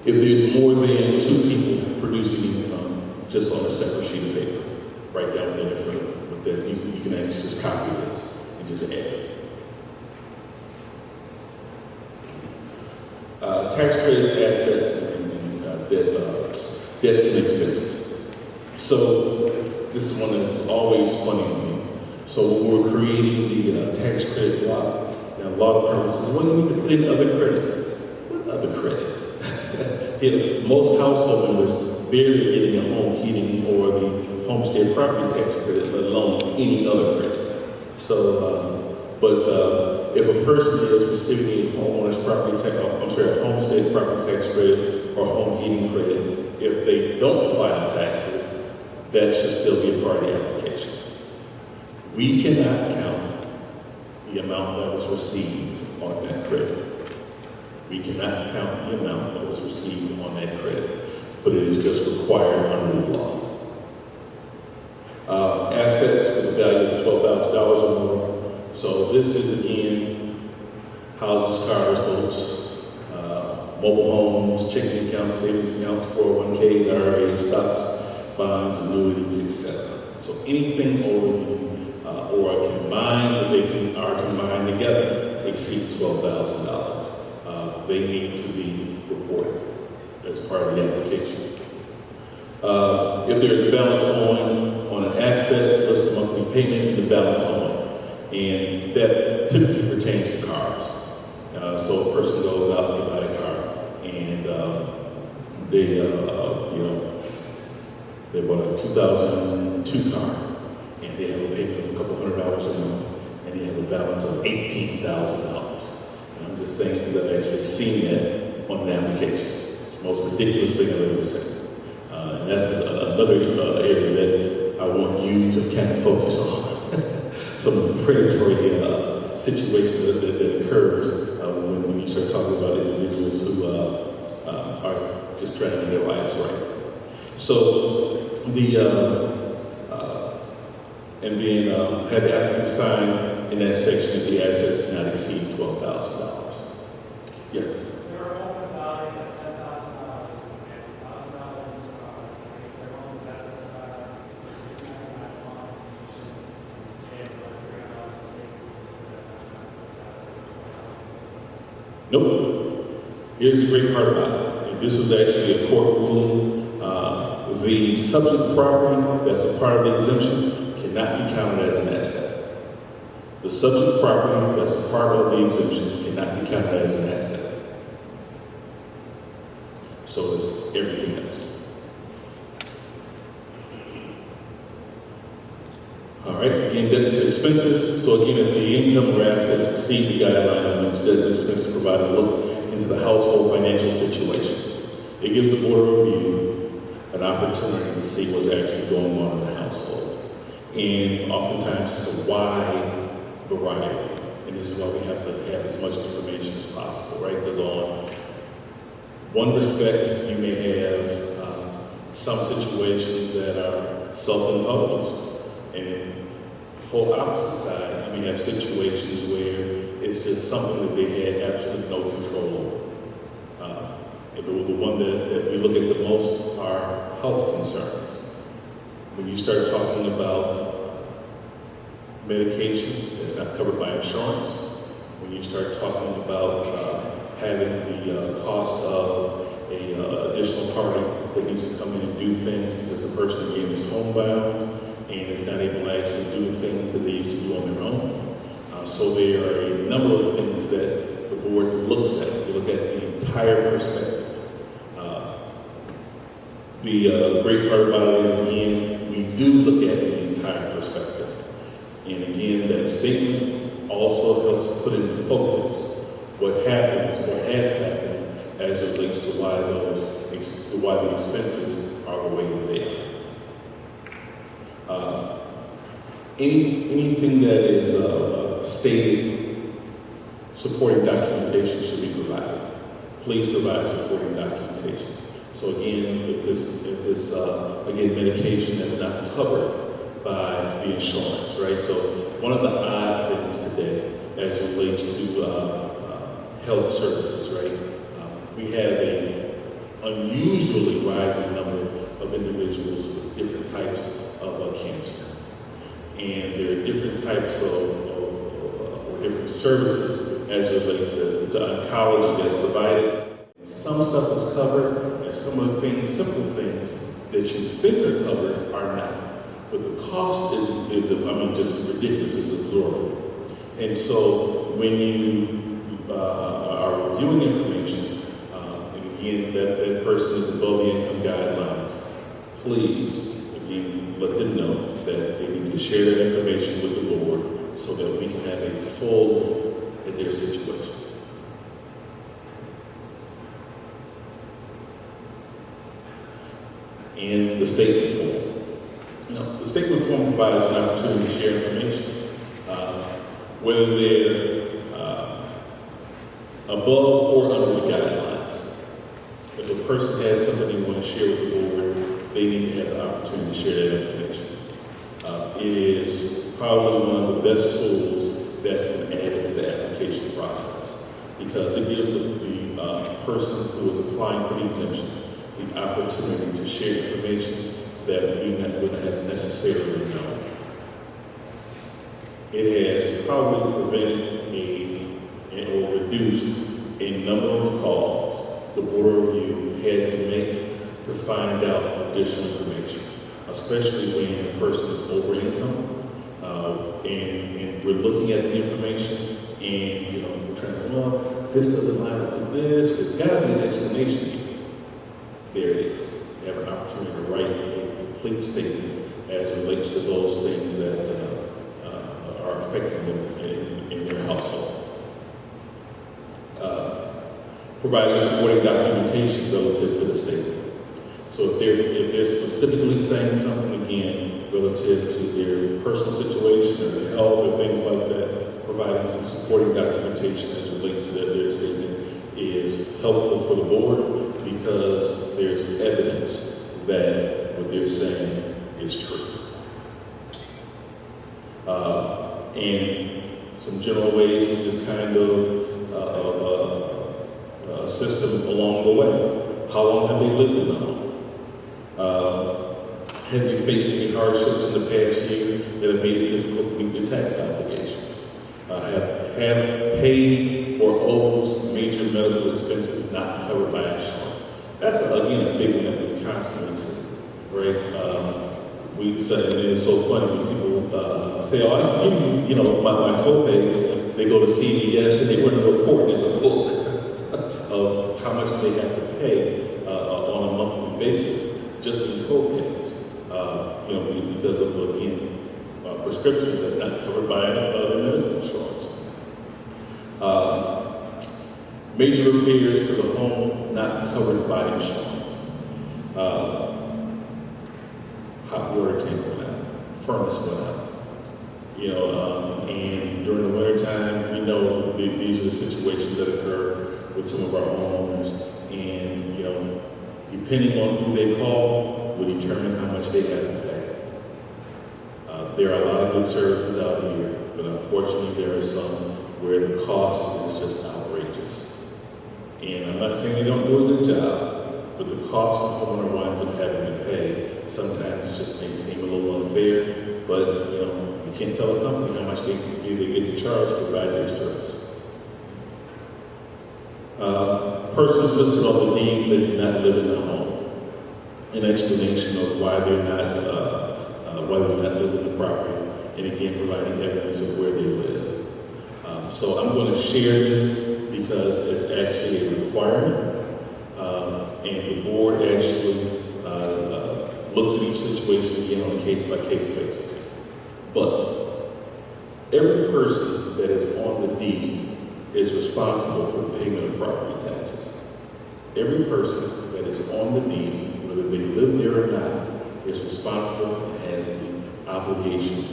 if there's more than 2 people producing income, just on a separate sheet of paper, write down there for you. But then you can actually just copy this and just add it. Tax credits, assets, and debts and expenses. So this is one that's always funny to me. So when we're creating the tax credit block, now a lot of people say, well, you need to put in other credits. What other credits? Most household members barely getting a home heating or the homestead property tax credit, let alone any other credit. So, if a person is receiving a homeowner's property tax, a homestead property tax credit or home heating credit, if they don't file taxes, that should still be a part of the application. We cannot count the amount that was received on that credit. We cannot count the amount that was received on that credit, but it is just required under the law. Assets with a value of $12,000 or more. So this is again, houses, cars, boats, mobile homes, checking accounts, savings accounts, 401ks, IRAs, stocks, bonds, annuities, etc. So anything over or combined, are combined together, exceed $12,000. They need to be reported as part of the application. If there is a balance on an asset, list the monthly payment and the balance on it. And that typically pertains to cars. So a person goes out and they buy a car, and they bought a 2002 car, and they have a payment of a couple $100 a month, and they have a balance of $18,000. And I'm just saying that I've actually seen that on the application. It's the most ridiculous thing I've ever seen. And that's another area that I want you to kind of focus on. Some of the predatory situations that occurs when you start talking about individuals who are just trying to get their lives right. So and then have the applicant sign in that section that the assets do not exceed $12,000. Yes. There are homes valued at $10,000 and $1,000 their home investment side for $699 a month. Nope. Here's the great part about it. This was actually a court ruling. The subject property that's a part of the exemption cannot be counted as an asset. The subject property that's a part of the exemption cannot be counted as an asset. So it's everything else. All right, again, that's the expenses. So again, if the income or assets exceed the guideline limits, the expenses provide a look into the household financial situation. It gives the board of review an opportunity to see what's actually going on in the household. And oftentimes it's a wide variety. And this is why we have to have as much information as possible, right? Because on one respect, you may have some situations that are self-imposed. And whole opposite side, you may have situations where it's just something that they had absolutely no control over. The one that we look at the most are health concerns. When you start talking about medication that's not covered by insurance, when you start talking about having the cost of a additional party that needs to come in and do things because the person again is homebound and is not able to actually do the things that they used to do on their own. So there are a number of things that the board looks at. You look at the entire perspective. The great part about it is, again, we do look at the entire perspective. And again, that statement also helps put into focus what happens, what has happened as it relates to why the expenses are the way they are. Anything that is stated supporting documentation should be provided. Please provide supporting documentation. So again, if this again, medication is not covered by the insurance, right? So one of the odd things today as it relates to health services, right? We have an unusually rising number of individuals with different types of cancer. And there are different types or different services as it relates to oncology that's provided. Some stuff is covered, and some of the things, simple things that you think are covered are not. But the cost is just ridiculous, it's absorbent. And so when you are reviewing information, and again, that person is above the income guidelines, please, again, let them know that they need to share that information with the board so that we can have a full look at their situation. In the statement form. The statement form provides an opportunity to share information, whether they're above or under the guidelines. If a person has something they want to share with the board, they need to have the opportunity to share that information. It is probably one of the best tools that's been added to the application process because it gives the person who is applying for the exemption the opportunity to share information that we wouldn't have necessarily known. It has probably prevented or reduced a number of calls the Board of Review had to make to find out additional information, especially when the person is over income and we're looking at the information and we're trying to, well, this doesn't line up with this. There's got to be an explanation here. There it is. You have an opportunity to write a complete statement as it relates to those things that are affecting them in their household. Providing supporting documentation relative to the statement. So if they're specifically saying something again relative to their personal situation or their health or things like that, providing some supporting documentation as it relates to their statement is helpful for the board because there's evidence that what they're saying is true. And some general ways to just kind of assist them along the way. How long have they lived in the home? Have you faced any hardships in the past year that have made it difficult to meet your tax obligation? Have paid or owes major medical expenses not covered by insurance? That's, again, a big one that we constantly see, right? We say, and it's so funny when people say, oh, I can give you, my co-pays. They go to CVS and they run a report. It's a book of how much they have to pay on a monthly basis just in co-pays. Because of, again, prescriptions that's not covered by other medical insurance. Major repairs to the home not covered by insurance. Hot water tank went out, furnace went out. And during the winter time, we know these are the situations that occur with some of our homeowners. And, depending on who they call, will determine how much they have to pay. There are a lot of good services out here, but unfortunately there are some where the cost is just outrageous. And I'm not saying they don't do a good job, but the cost the homeowner winds up having to pay sometimes just may seem a little unfair, but you can't tell a company how much they get to charge to provide their service. Persons listed on the deed that do not live in the home. An explanation of why they're not living in the property, and again, providing evidence of where they live. So I'm going to share this because it's actually a requirement, and the board actually looks at each situation again on a case-by-case basis. But every person that is on the deed is responsible for the payment of property taxes. Every person that is on the deed, whether they live there or not, is responsible and has the obligation of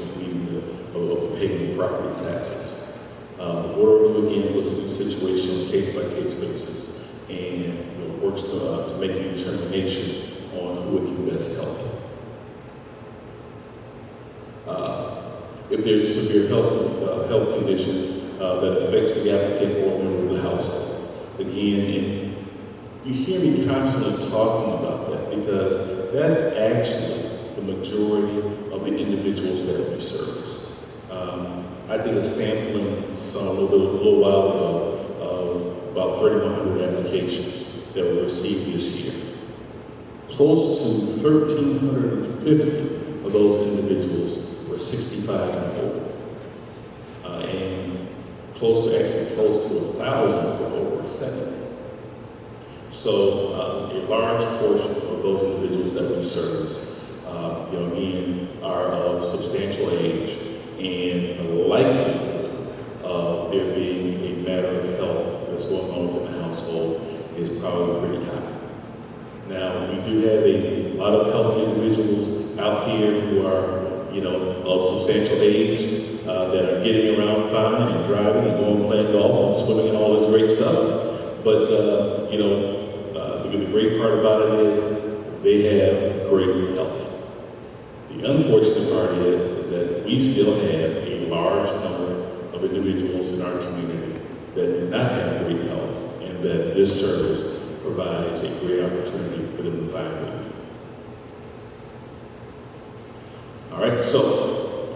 paying the property taxes. The board of review again looks at the situation on a case-by-case basis and works to make a determination on who it can best help. If there's a severe health condition that affects the applicant or member of the household, again, and you hear me constantly talking about that because that's actually the majority of the individuals that we service. I did a sampling a little while ago of about 3,100 applications that were received this year. Close to 1,350 of those individuals were 65 and older. And close to 1,000 were over 70. So a large portion of those individuals that we service, again, are of substantial age, and the likelihood of there being a matter of health that's going on within the household is probably pretty high. Now, we do have a lot of healthy individuals out here who are, of substantial age that are getting around fine and driving and going playing golf and swimming and all this great stuff. But, the great part about it is they have great health. The unfortunate part is that we still have a large number of individuals in our community that do not have great health, and that this service provides a great opportunity for them to find relief. All right, so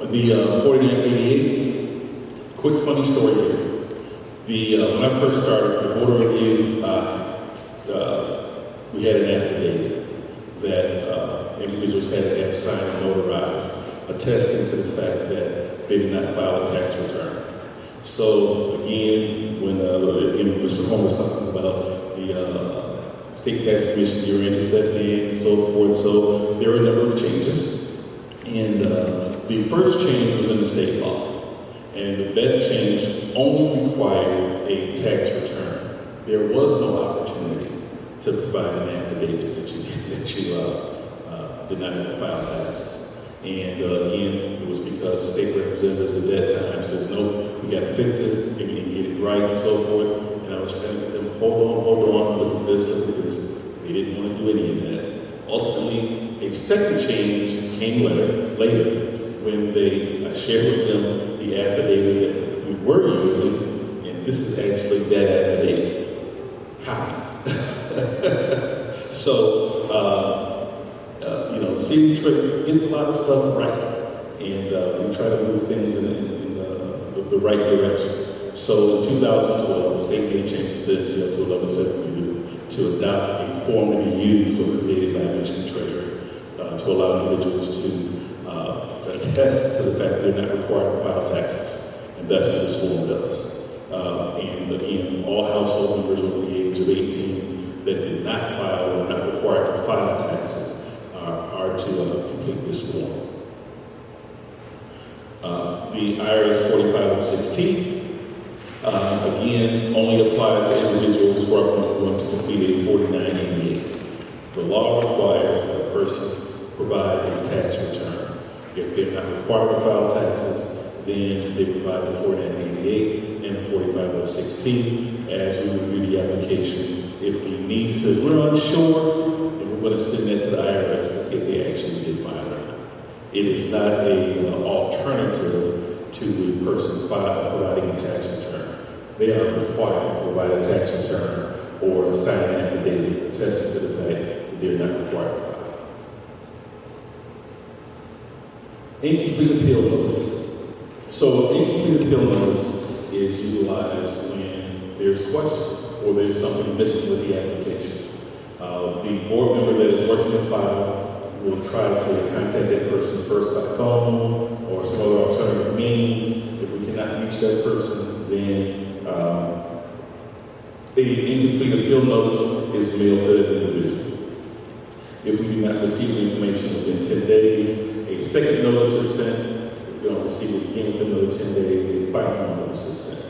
the 4988, quick funny story here. When I first started, the board of review, we had an affidavit that individuals had to have signed and notarized, attesting to the fact that they did not file a tax return. So again, when Mr. Holmes was talking about the State Tax Commission year-end stepped in and so forth, so there were a number of changes. And the first change was in the state law, and that change only required a tax return. There was no opportunity to provide an affidavit that you did not have to file taxes. And again, it was because state representatives at that time said, no, we got to fix this and get it right and so forth. And I was trying to get them, hold on, look at this. They didn't want to do any of that. Ultimately, a second change came later when they shared with them the affidavit that we were using, and this is actually that affidavit copy. So, the city gets a lot of stuff right, and we try to move things in the right direction. So in 2012, the state made changes to NCL 1172 to adopt a form to be used or created by the Michigan Treasury to allow individuals to attest to the fact that they're not required to file taxes, and that's what this form does. And again, all household members over the age of 18 that did not file or not required to file taxes are to complete this form. The IRS 4516 again only applies to individuals who are going to complete a 4988. The law requires that a person provide a tax return. If they're not required to file taxes, then they provide the 4988 and the 4516 as we review the application. If we need to, we're unsure, and we're going to send that to the IRS to see if they actually did file or not. It is not an alternative to the person providing a tax return. They are required to provide a tax return or sign an affidavit attesting to the fact that they're not required to file. Incomplete appeal notice. So incomplete appeal notice is utilized when there's questions. or there's something missing with the application. The board member that is working the file will try to contact that person first by phone or some other alternative means. If we cannot reach that person, then the incomplete appeal notice is mailed to that individual. If we do not receive the information within 10 days, a second notice is sent. If we don't receive it again within another 10 days, a final notice is sent.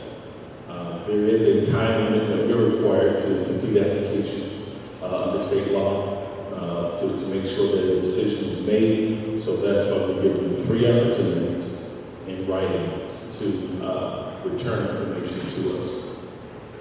There is a time limit that we're required to complete applications under state law to make sure that a decision is made. So that's why we give them 3 opportunities in writing to return information to us.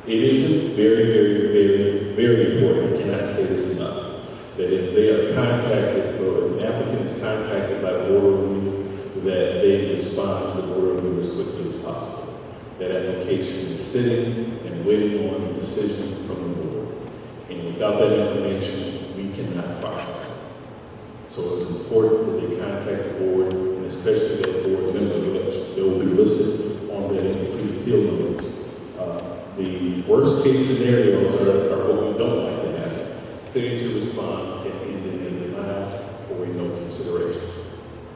It is very, very, very, very important, I cannot say this enough, that if they are contacted or an applicant is contacted by the board of review, that they respond to the board of review as quickly as possible. That application is sitting and waiting on a decision from the board. And without that information, we cannot process it. So it's important that they contact the board, and especially that board member, which they will be listed on that incomplete appeal notice. The worst case scenarios are what we don't like to have. Failure to respond can end in a denial or a no consideration,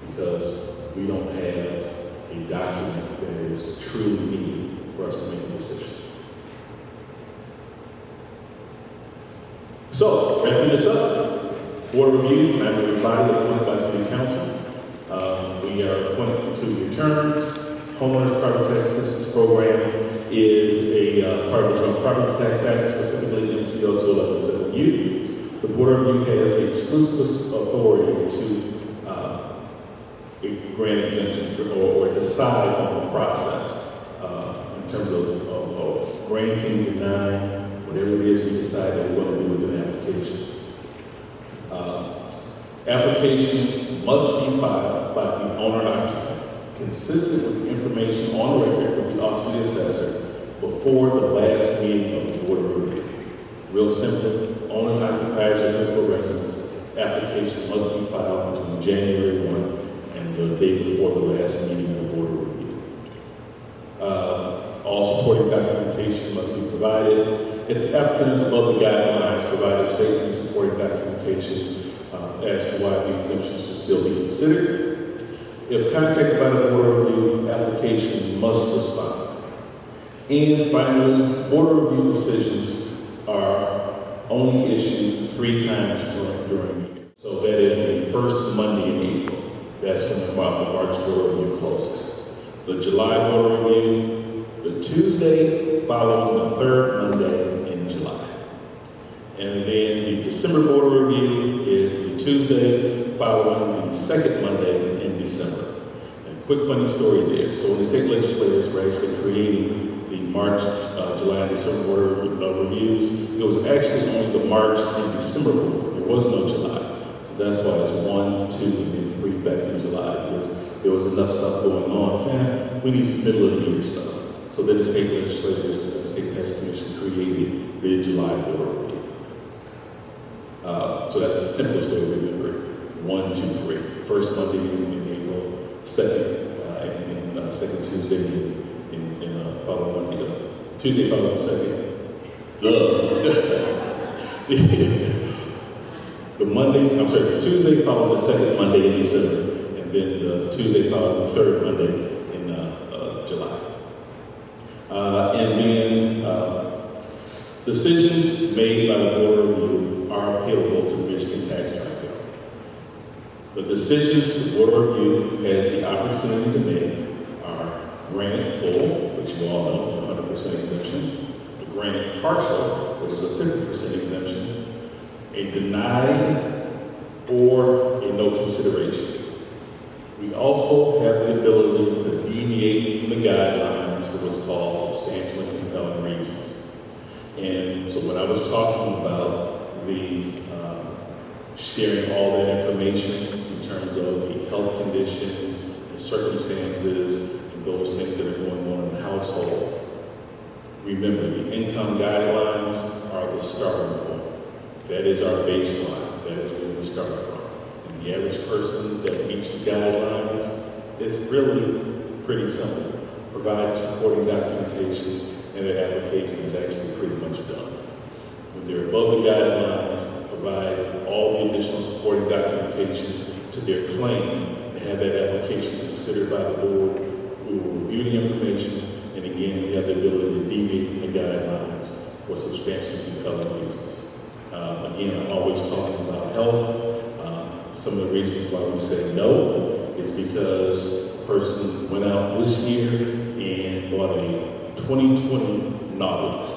because we don't have a document that is truly needed for us to make a decision. So, wrapping this up, board review, member of the body appointed by City Council. We are appointed to the terms. Homeowners Property Tax Assistance Program is a part of the Joint Property Tax Act, specifically MCL 21170U. The board review has the exclusive authority to grant exemption or decide on the process in terms of granting, denying, whatever it is we decide that we want to do with an application. Applications must be filed by the owner occupant, consistent with the information on the record with the Office of the Assessor before the last meeting of the board of review. Real simple, owner occupiers and principal residents, application must be filed between January 1 and the day before the last meeting of the board of review. All supporting documentation must be provided. If the applicant is above the guidelines, provide a statement of supporting documentation as to why the exemption should still be considered. If contacted by the board of review, application must respond. And finally, board of review decisions are only issued 3 times during the year. So that is the first Monday in April. That's when the March board review closes. The July board review, the Tuesday following the 3rd Monday in July. And then the December board review is the Tuesday following the 2nd Monday in December. And quick funny story there. So when the state legislators were actually creating the March, July, and December board reviews, it was actually only the March and December board. There was no July. So that's why it's 1, 2, and then 3 back in July, because there was enough stuff going on. We need some middle of the year stuff. So then the state legislators, the state tax commission created the July board review. So that's the simplest way to remember it. 1, 2, 3. First Monday in April, second Tuesday in following Monday. Tuesday following the second. The Tuesday following the 2nd Monday in December, and then the Tuesday following the 3rd Monday in July. And then decisions made by the board of review are appealable to the Michigan Tax Tribunal. The decisions the board of review has the opportunity to make are granted full, which you all know, 100% exemption, the granted partial, which is a 50% exemption, a denied, or a no consideration. We also have the ability to deviate from the guidelines for what's called substantial and compelling reasons. And so when I was talking about the sharing all that information in terms of the health conditions, the circumstances, and those things that are going on in the household, remember the income guidelines are the starting point. That is our baseline. That is where we start from. And the average person that meets the guidelines is really pretty simple. Provide supporting documentation and their application is actually pretty much done. When they're above the guidelines, provide all the additional supporting documentation to their claim, and have that application considered by the board. We will review the information, and again, we have the ability to deviate from the guidelines for substantially compelling reasons. Again, I'm always talking about health. Some of the reasons why we say no is because a person went out this year and bought a 2020 Nautilus.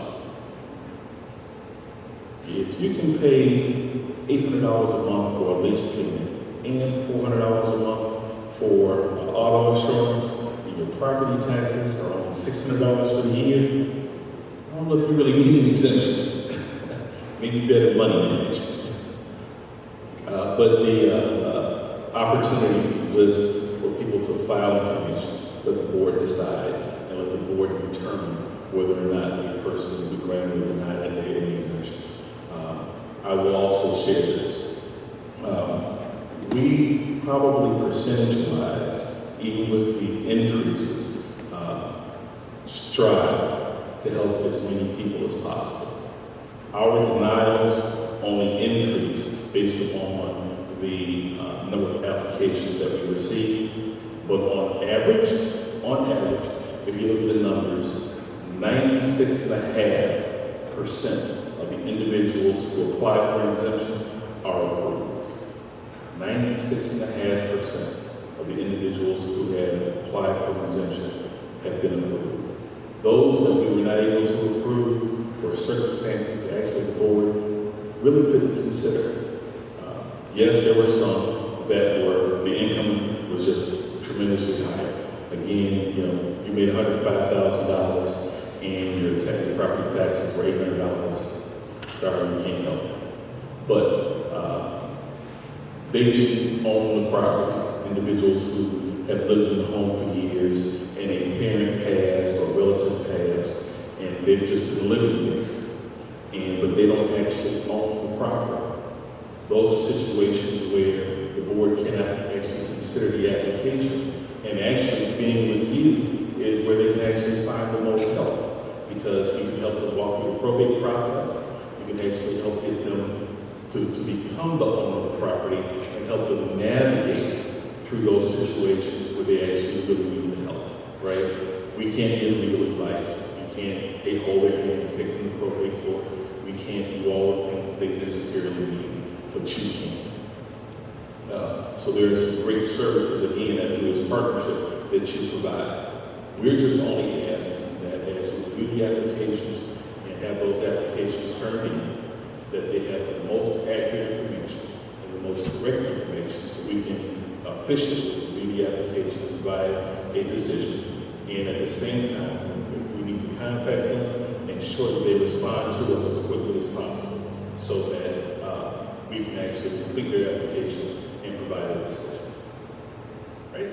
If you can pay $800 a month for a lease payment and $400 a month for auto insurance, and your property taxes are only $600 for the year, I don't know if you really need an exemption. Maybe better money management. But the opportunity exists for people to file information, let the board decide, and let the board determine whether or not a person will be granted or denied an exemption. I will also share this. We probably percentage-wise, even with the increases, strive to help as many people as possible. Our denials only increase based upon the number of applications that we receive, but on average, if you look at the numbers, 96.5% of the individuals who apply for an exemption are approved. 96.5% of the individuals who have applied for an exemption have been approved. Those that we were not able to approve were circumstances that actually the board really couldn't consider. Yes, there were some that were, the income was just tremendously high. Again, you made $105,000 and your property taxes were $800. Sorry, you can't help it. But they didn't own the property. Individuals who have lived in the home for years and a parent passed or relative passed, and they've just been living there. But they don't actually own the property. Those are situations where the board cannot actually consider the application, and actually being with you is where they can actually find the most help, because you can help them walk through the probate process. You can actually help get them to become the owner of the property and help them navigate through those situations where they actually really need the help, right? We can't give legal advice. We can't hold their hand and take them to probate court. We can't do all the things that they necessarily need, but you can. So there are some great services, again, that through this partnership that you provide. We're just only asking that as you review the applications and have those applications turned in, that they have the most accurate information and the most correct information so we can efficiently review the application and provide a decision. And at the same time, we need to contact them, ensure that they respond to us as quickly as possible so that we can actually complete their application and provide a decision. Right?